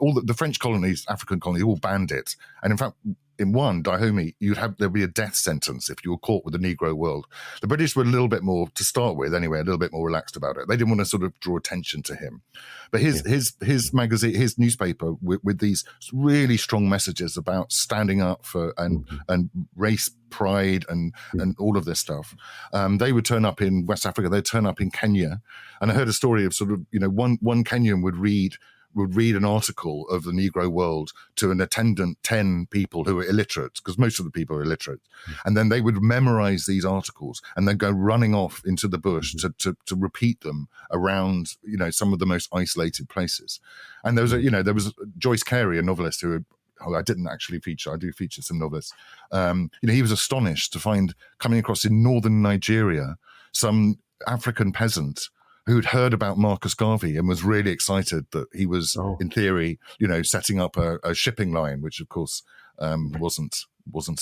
all the French colonies, African colonies, all banned it. And in fact, in one, Dahomey, there'd be a death sentence if you were caught with the Negro World. The British were a little bit more, to start with anyway, a little bit more relaxed about it. They didn't want to sort of draw attention to him. But his magazine, his newspaper, with these really strong messages about standing up for and race pride and all of this stuff. They would turn up in West Africa. They'd turn up in Kenya. And I heard a story of sort of, one Kenyan would read an article of the Negro World to an attendant 10 people who were illiterate, because most of the people are illiterate. And then they would memorize these articles and then go running off into the bush to repeat them around, some of the most isolated places. And there was Joyce Carey, a novelist who I didn't actually feature. I do feature some novelists. He was astonished to find coming across in northern Nigeria some African peasant who'd heard about Marcus Garvey and was really excited that he was, in theory, setting up a shipping line, which of course wasn't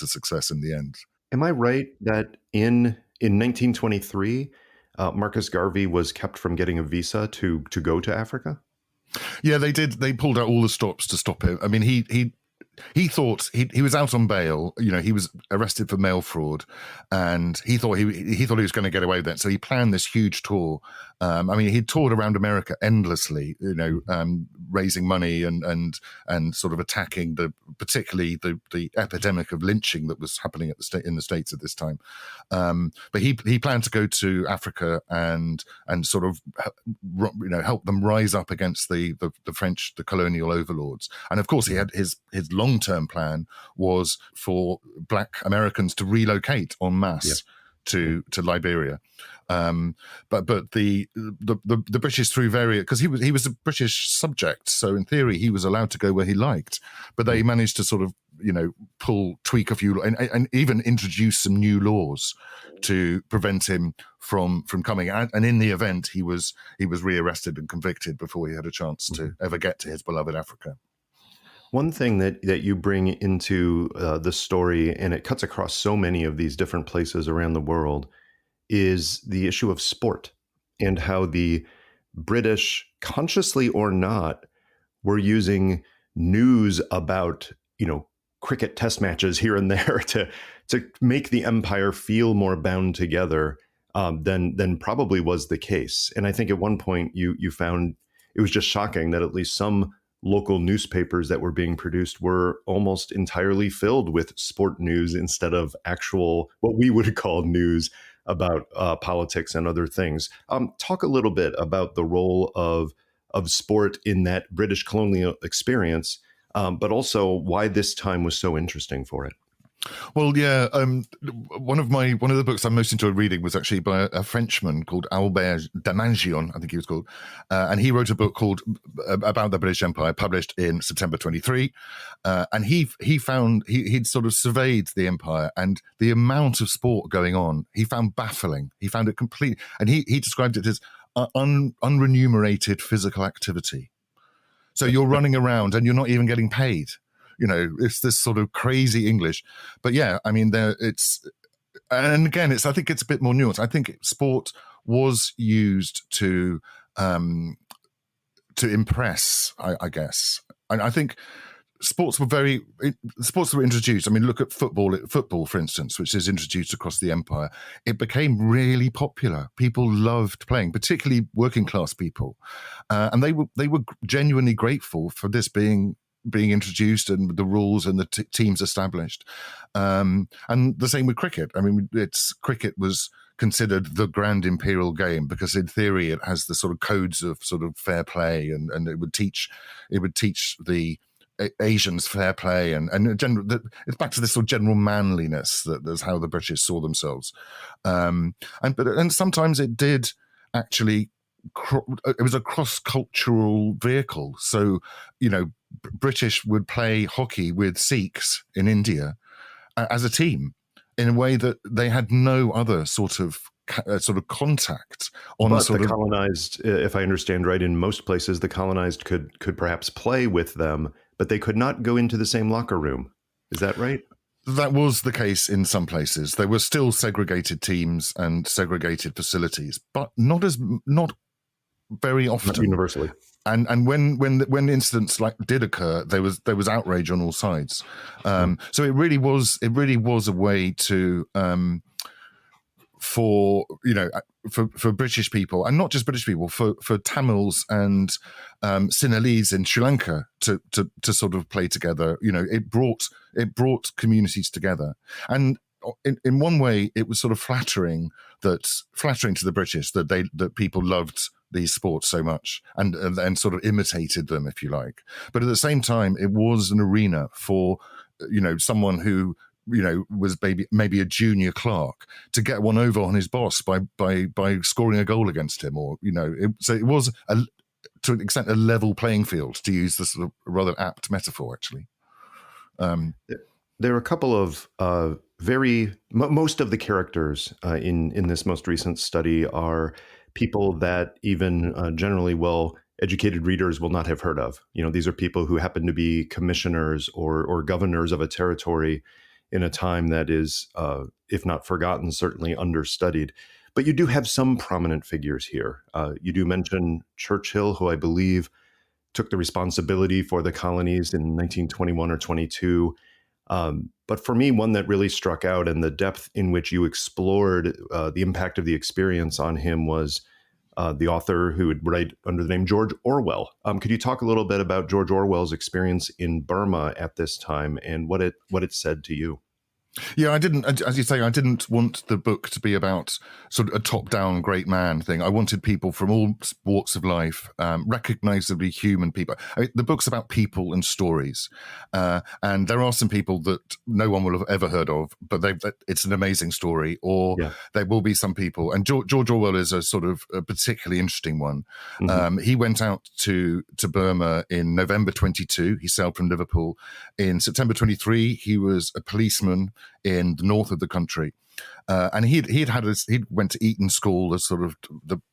a success in the end. Am I right that in 1923, Marcus Garvey was kept from getting a visa to go to Africa? Yeah, they did. They pulled out all the stops to stop him. I mean, he thought he was out on bail. He was arrested for mail fraud, and he thought he was going to get away with it. So he planned this huge tour. He toured around America endlessly, raising money and sort of attacking particularly the epidemic of lynching that was happening in the States at this time. But he planned to go to Africa and sort of help them rise up against the French, the colonial overlords. And of course, he had his long-term plan was for Black Americans to relocate en masse to Liberia. But the British, through various, because he was a British subject, so in theory he was allowed to go where he liked, but they managed to sort of tweak a few and even introduce some new laws to prevent him from coming. And in the event, he was rearrested and convicted before he had a chance to ever get to his beloved Africa. One thing that you bring into the story, and it cuts across so many of these different places around the world, is the issue of sport and how the British, consciously or not, were using news about, cricket test matches here and there to make the empire feel more bound together than probably was the case. And I think at one point you found it was just shocking that at least some local newspapers that were being produced were almost entirely filled with sport news instead of actual, what we would call news about politics and other things. Talk a little bit about the role of sport in that British colonial experience, but also why this time was so interesting for it. Well, yeah. One of the books I most enjoyed reading was actually by a Frenchman called Albert Damangion, I think he was called, and he wrote a book called about the British Empire, published in September 23. And he found he'd sort of surveyed the empire, and the amount of sport going on he found baffling. He found it complete, and he described it as unremunerated physical activity. So you're running around and you're not even getting paid. It's this sort of crazy English, but yeah, I mean, I think it's a bit more nuanced. I think sport was used to impress, I guess. And I think sports were introduced. I mean, look at football, for instance, which is introduced across the empire. It became really popular. People loved playing, particularly working class people. And they were genuinely grateful for this being being introduced and the rules and the teams established. And the same with cricket. I mean, cricket was considered the grand imperial game because in theory it has the sort of codes of sort of fair play, and it would teach the Asians fair play, and it's back to this sort of general manliness that's how the British saw themselves. And sometimes it did actually, it was a cross-cultural vehicle. So, British would play hockey with Sikhs in India as a team in a way that they had no other sort of contact on. But the colonized, if I understand right, in most places, the colonized could perhaps play with them, but they could not go into the same locker room. Is that right? That was the case in some places. There were still segregated teams and segregated facilities, but not very often. Not universally. And when incidents like did occur, there was outrage on all sides. So it really was a way to for British people, and not just British people, for Tamils and Sinhalese in Sri Lanka to sort of play together. It brought communities together, and in one way, it was sort of flattering to the British that people loved these sports so much and sort of imitated them, if you like. But at the same time, it was an arena for someone who was maybe a junior clerk to get one over on his boss by scoring a goal against him, or so it was to an extent a level playing field, to use this sort of rather apt metaphor, actually. There are a couple of most of the characters in this most recent study are people that even generally well-educated readers will not have heard of. These are people who happen to be commissioners or governors of a territory in a time that is, if not forgotten, certainly understudied. But you do have some prominent figures here. You do mention Churchill, who I believe took the responsibility for the colonies in 1921 or 22. But for me, one that really struck out, and the depth in which you explored the impact of the experience on him, was the author who would write under the name George Orwell. Could you talk a little bit about George Orwell's experience in Burma at this time and what it said to you? Yeah, I didn't, as you say, I didn't want the book to be about sort of a top-down great man thing. I wanted people from all walks of life, recognizably human people. The book's about people and stories. And there are some people that no one will have ever heard of, but it's an amazing story. Or there will be some people, and George Orwell is a sort of a particularly interesting one. Mm-hmm. He went out to Burma in November 22. He sailed from Liverpool. In September 23, he was a policeman in the north of the country, and he went to Eton School as sort of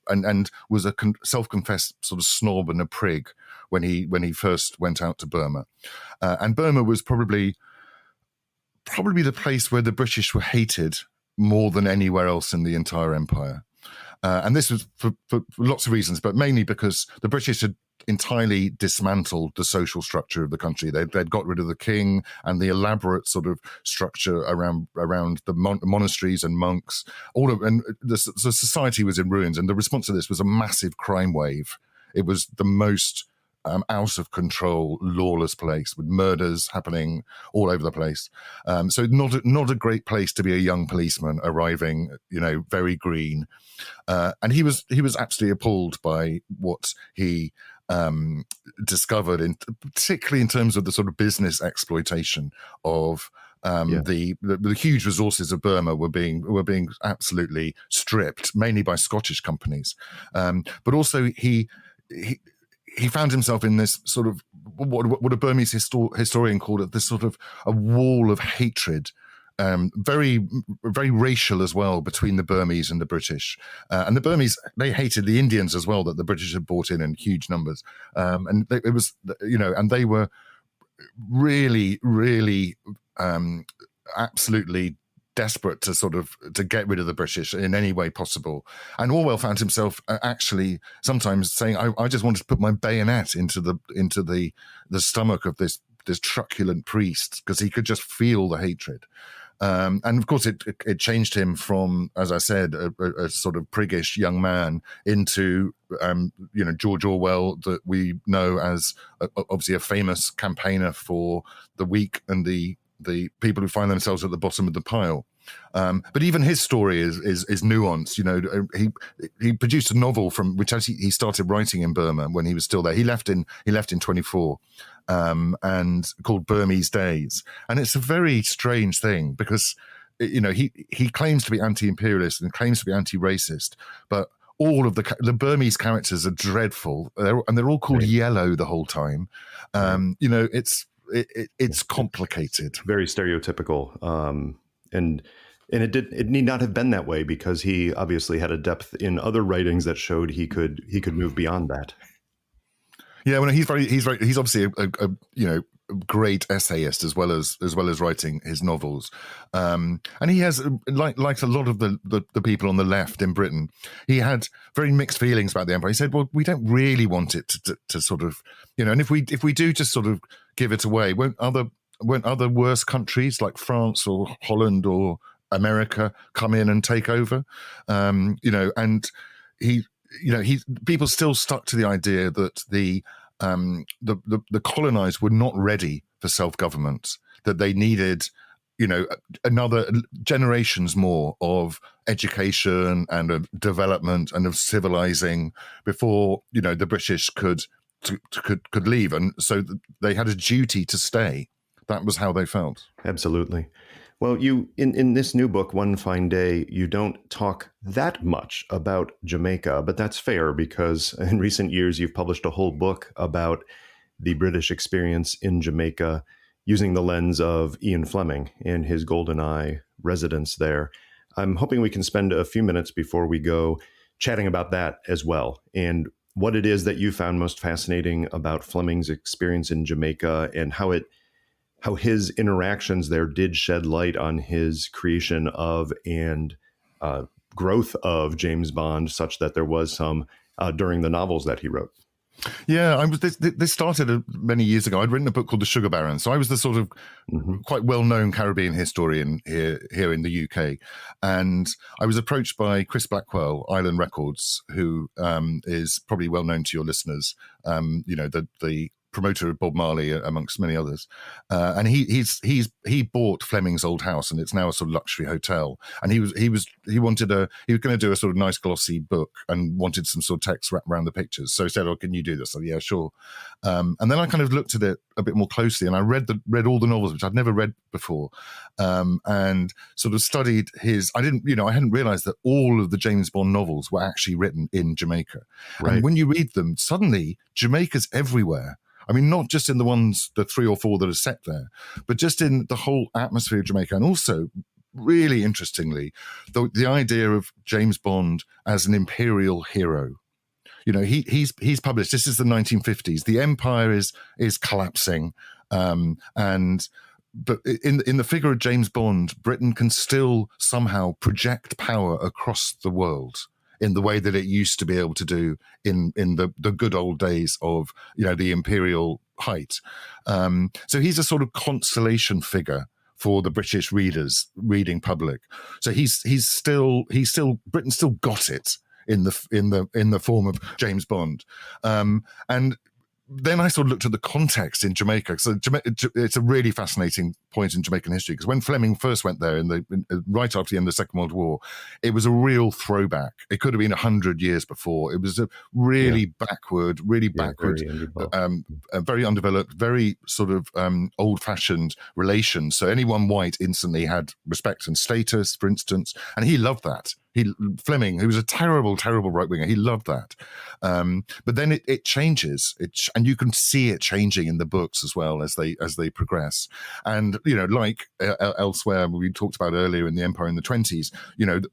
and was a self-confessed sort of snob and a prig when he first went out to Burma, and Burma was probably the place where the British were hated more than anywhere else in the entire empire, and this was for lots of reasons, but mainly because the British had entirely dismantled the social structure of the country. They'd got rid of the king and the elaborate sort of structure around the monasteries and monks. And the society was in ruins. And the response to this was a massive crime wave. It was the most out of control, lawless place with murders happening all over the place. So not a great place to be a young policeman arriving, very green. And he was absolutely appalled by what he discovered, particularly in terms of the sort of business exploitation of the huge resources of Burma were being absolutely stripped, mainly by Scottish companies. But also he found himself in this sort of what a Burmese historian called it, this sort of a wall of hatred. Very, very racial as well between the Burmese and the British. And the Burmese, they hated the Indians as well that the British had brought in huge numbers. And they were really, really absolutely desperate to get rid of the British in any way possible. And Orwell found himself actually sometimes saying, I just wanted to put my bayonet into the stomach of this truculent priest, because he could just feel the hatred. And of course, it changed him from, as I said, a sort of priggish young man into, George Orwell, that we know as obviously a famous campaigner for the weak and the people who find themselves at the bottom of the pile. But even his story is nuanced. He produced a novel from which actually he started writing in Burma when he was still there. He left in 24, and called Burmese Days. And it's a very strange thing because, he claims to be anti-imperialist and claims to be anti-racist, but all of the Burmese characters are dreadful, and they're all called Yellow the whole time. It's complicated, very stereotypical, and it need not have been that way, because he obviously had a depth in other writings that showed he could move beyond that. Yeah, well, he's obviously a great essayist as well as writing his novels, and he has, like a lot of the people on the left in Britain, he had very mixed feelings about the empire. He said, well, we don't really want it to sort of, and if we do just sort of give it away, won't other worse countries like France or Holland or America come in and take over? And people still stuck to the idea that the colonized were not ready for self-government, that they needed, another generations more of education and of development and of civilizing before, the British could leave. And so they had a duty to stay. That was how they felt. Absolutely. Well, you in this new book, One Fine Day, you don't talk that much about Jamaica, but that's fair, because in recent years you've published a whole book about the British experience in Jamaica using the lens of Ian Fleming and his Goldeneye residence there. I'm hoping we can spend a few minutes before we go chatting about that as well, and what it is that you found most fascinating about Fleming's experience in Jamaica, and how his interactions there did shed light on his creation of and growth of James Bond, such that there was some during the novels that he wrote. Yeah, this started many years ago. I'd written a book called The Sugar Baron, so I was the sort of quite well-known Caribbean historian here in the UK, and I was approached by Chris Blackwell, Island Records, who is probably well known to your listeners. The promoter of Bob Marley, amongst many others, and he bought Fleming's old house, and it's now a sort of luxury hotel. And he was going to do a sort of nice glossy book, and wanted some sort of text wrapped around the pictures. So he said, "Oh, can you do this?" I said, "Yeah, sure." And then I kind of looked at it a bit more closely, and I read all the novels, which I'd never read before, and sort of studied his. I hadn't realised that all of the James Bond novels were actually written in Jamaica. Right. And when you read them, suddenly Jamaica's everywhere. I mean, not just in the 3 or 4 that are set there, but just in the whole atmosphere of Jamaica. And also, really interestingly, the idea of James Bond as an imperial hero. He's published, this is the 1950s. The empire is collapsing. But in the figure of James Bond, Britain can still somehow project power across the world in the way that it used to be able to do in the good old days of the imperial height. So he's a sort of consolation figure for the British reading public. So he's still Britain still got it in the form of James Bond, and then I sort of looked at the context in Jamaica. So it's a really fascinating point in Jamaican history, because when Fleming first went there right after the end of the Second World War, it was a real throwback. It could have been 100 years before. It was a really backward, very undeveloped, very sort of old-fashioned relations. So anyone white instantly had respect and status, for instance, and he loved that. Fleming, who was a terrible, terrible right-winger, he loved that. But then it changes, and you can see it changing in the books as well as they progress. And like elsewhere, we talked about earlier in the Empire in the 20s,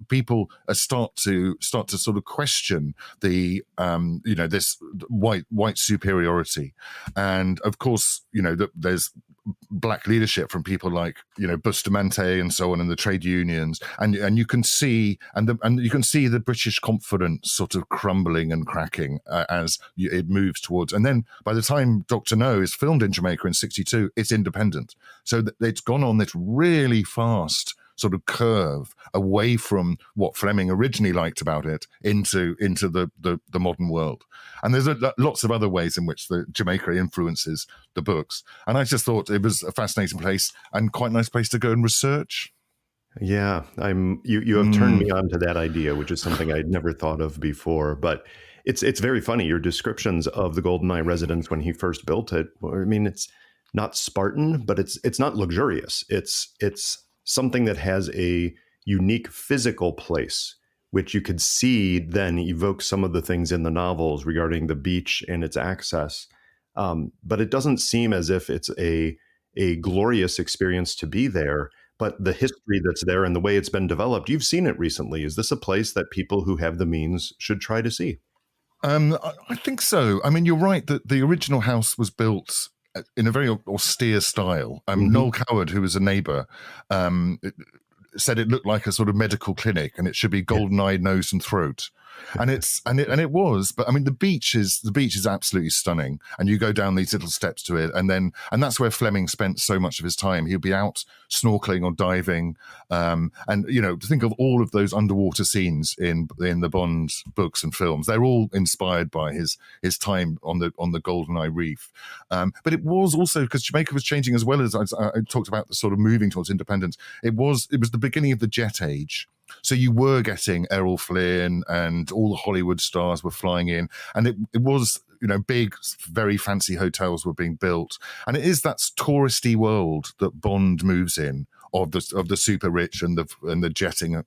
people start to sort of question the this white superiority, and of course there's black leadership from people like Bustamante and so on, and the trade unions, and you can see you can see the British confidence sort of crumbling and cracking as it moves towards. And then by the time Dr. No is filmed in Jamaica in '62, it's independent. So it's gone on this really fast sort of curve away from what Fleming originally liked about it into the modern world. And there's lots of other ways in which the Jamaica influences the books. And I just thought it was a fascinating place and quite a nice place to go and research. Yeah, you have turned me on to that idea, which is something I'd never thought of before. But it's very funny. Your descriptions of the Goldeneye residence when he first built it. I mean, it's not Spartan, but it's not luxurious. It's something that has a unique physical place, which you could see then evoke some of the things in the novels regarding the beach and its access. But it doesn't seem as if it's a glorious experience to be there. But the history that's there and the way it's been developed, you've seen it recently. Is this a place that people who have the means should try to see? I think so. I mean, you're right that the original house was built in a very austere style. Noel Coward, who was a neighbour, said it looked like a sort of medical clinic, and it should be Goldeneye nose and throat. And it was, but I mean the beach is absolutely stunning, and you go down these little steps to it, and that's where Fleming spent so much of his time. He'll be out snorkeling or diving, and to think of all of those underwater scenes in the Bond books and films, they're all inspired by his time on the Goldeneye Reef. But it was also because Jamaica was changing as well, as I talked about, the sort of moving towards independence. It was the beginning of the jet age. So you were getting Errol Flynn and all the Hollywood stars were flying in. And it was, big, very fancy hotels were being built. And it is that touristy world that Bond moves in, of the super rich and the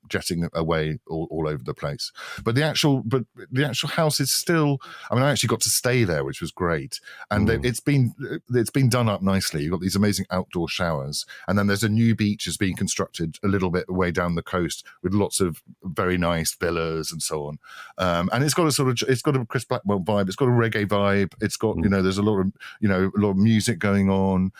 jetting away all over the place. But the actual house is still. I mean, I actually got to stay there, which was great, and it's been done up nicely. You've got these amazing outdoor showers, and then there's a new beach is being constructed a little bit away down the coast with lots of very nice villas and so on. And it's got a Chris Blackwell vibe. It's got a reggae vibe. It's got there's a lot of music going on.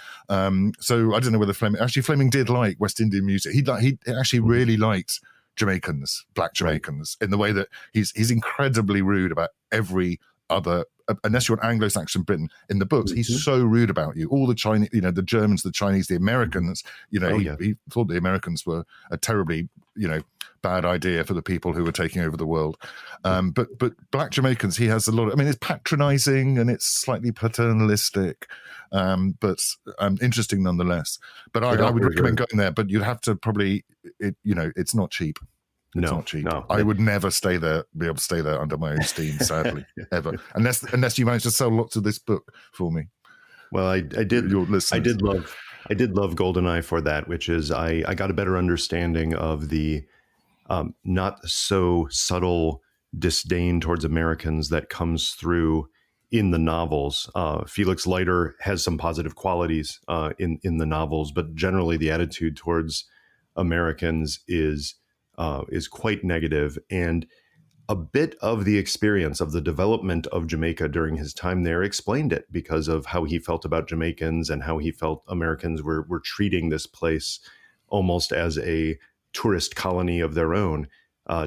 So I don't know whether Fleming did like West Indian music. He actually really liked Jamaicans, black Jamaicans, in the way that he's incredibly rude about every other, unless you're an Anglo-Saxon Briton in the books, he's so rude about you. All the Chinese, the Germans, the Chinese, the Americans, he thought the Americans were a terribly, bad idea for the people who were taking over the world. But black Jamaicans, he has a lot of, it's patronizing and it's slightly paternalistic, but interesting nonetheless. But I would recommend going there, but you'd have to probably, it's not cheap. It's not cheap. No. I would never be able to stay there under my own steam, sadly, ever. Unless you manage to sell lots of this book for me. Well, I did love Goldeneye for that, which is I got a better understanding of the not so subtle disdain towards Americans that comes through in the novels. Felix Leiter has some positive qualities in the novels, but generally the attitude towards Americans is quite negative. And a bit of the experience of the development of Jamaica during his time there explained it because of how he felt about Jamaicans and how he felt Americans were treating this place almost as a tourist colony of their own,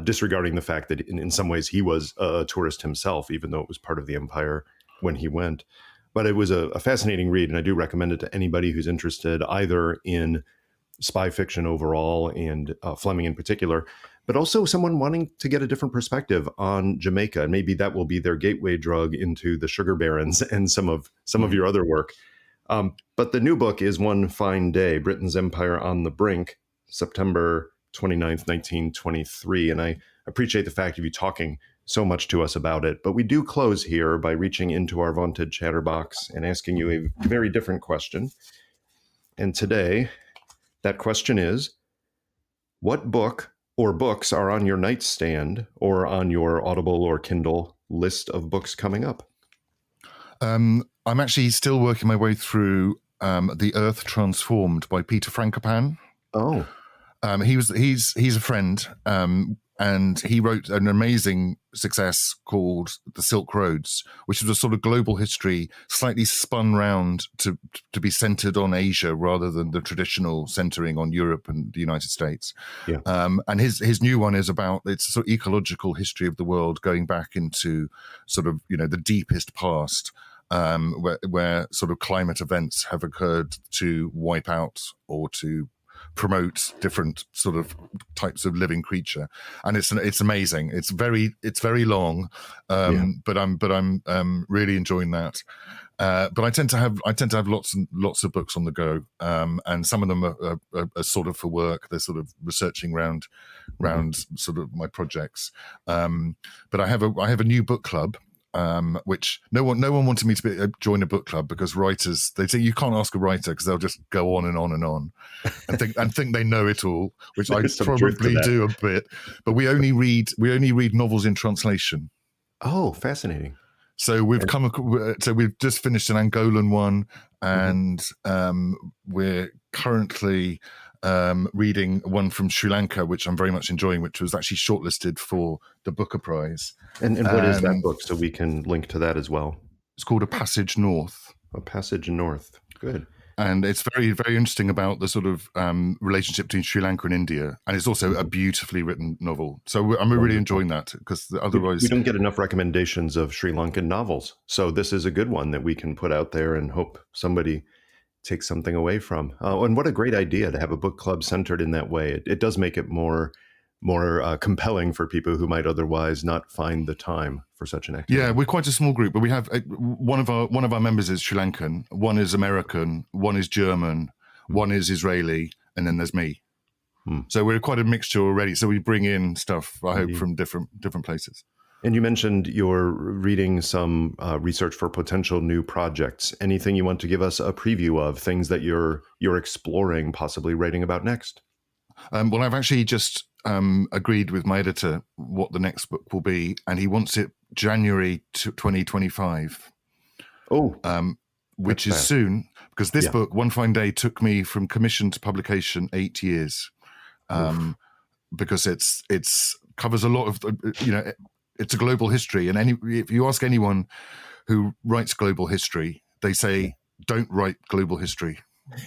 disregarding the fact that in some ways he was a tourist himself, even though it was part of the empire when he went. But it was a fascinating read, and I do recommend it to anybody who's interested either in spy fiction overall and Fleming in particular, but also someone wanting to get a different perspective on Jamaica. And maybe that will be their gateway drug into the Sugar Barons and some of your other work. But the new book is One Fine Day, Britain's Empire on the Brink, September 29th, 1923. And I appreciate the fact of you talking so much to us about it. But we do close here by reaching into our vaunted chatterbox and asking you a very different question. And today, that question is, what book or books are on your nightstand or on your Audible or Kindle list of books coming up? I'm actually still working my way through The Earth Transformed by Peter Frankopan. Oh. He's a friend, and he wrote an amazing success called The Silk Roads, which was a sort of global history, slightly spun round to be centered on Asia rather than the traditional centering on Europe and the United States. Yeah. And his new one is about, it's a sort of ecological history of the world going back into sort of, the deepest past, where sort of climate events have occurred to wipe out or to promote different sort of types of living creature, and it's amazing. It's very long, but I'm really enjoying that. But I tend to have lots of books on the go, and some of them are sort of for work. They're sort of researching round sort of my projects. But I have a new book club. Which no one wanted me to join a book club, because writers, they say you can't ask a writer because they'll just go on and on and on and think they know it all, which I probably do a bit. But we only read novels in translation. Oh, fascinating! So we've just finished an Angolan one, and we're currently reading one from Sri Lanka, which I'm very much enjoying, which was actually shortlisted for the Booker Prize. And what is that book? So we can link to that as well. It's called A Passage North. A Passage North. Good. And it's very, very interesting about the sort of relationship between Sri Lanka and India. And it's also a beautifully written novel. So I'm really enjoying that, because otherwise... We don't get enough recommendations of Sri Lankan novels. So this is a good one that we can put out there and hope somebody takes something away from. And what a great idea to have a book club centered in that way. It does make it more compelling for people who might otherwise not find the time for such an activity. Yeah, we're quite a small group, but we have one of our members is Sri Lankan, one is American, one is German, one is Israeli, and then there's me. So we're quite a mixture already. So we bring in stuff, I hope, from different places. And you mentioned you're reading some research for potential new projects. Anything you want to give us a preview of, things that you're exploring, possibly writing about next? Well, I've actually just agreed with my editor what the next book will be, and he wants it January 2025. Oh, which is fast. Soon, because this book, One Fine Day, took me from commission to publication 8 years, because it's covers a lot of it's a global history, and if you ask anyone who writes global history, they say don't write global history,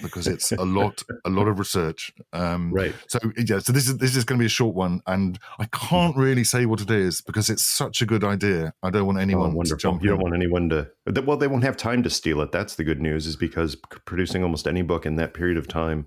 because it's a lot of research. Right. So this is going to be a short one, and I can't really say what it is because it's such a good idea. I don't want anyone to jump in. You don't want anyone to. Well, they won't have time to steal it. That's the good news, is because producing almost any book in that period of time,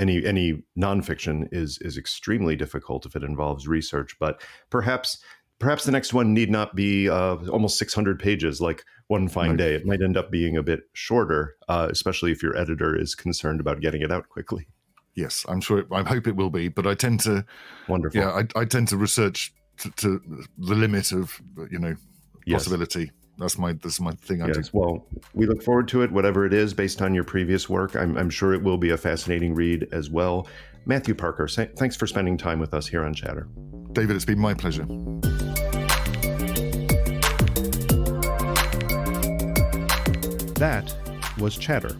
any nonfiction is extremely difficult if it involves research. But perhaps the next one need not be almost 600 pages like One Fine Day. It might end up being a bit shorter, especially if your editor is concerned about getting it out quickly. Yes, I'm sure. I hope it will be. But I tend to. Wonderful. Yeah, I tend to research to the limit of possibility. That's my thing. I do. Well, we look forward to it, whatever it is, based on your previous work. I'm sure it will be a fascinating read as well. Matthew Parker, thanks for spending time with us here on Chatter. David, it's been my pleasure. That was Chatter,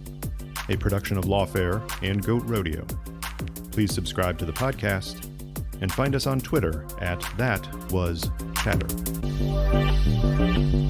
a production of Lawfare and Goat Rodeo. Please subscribe to the podcast and find us on Twitter at ThatWasChatter.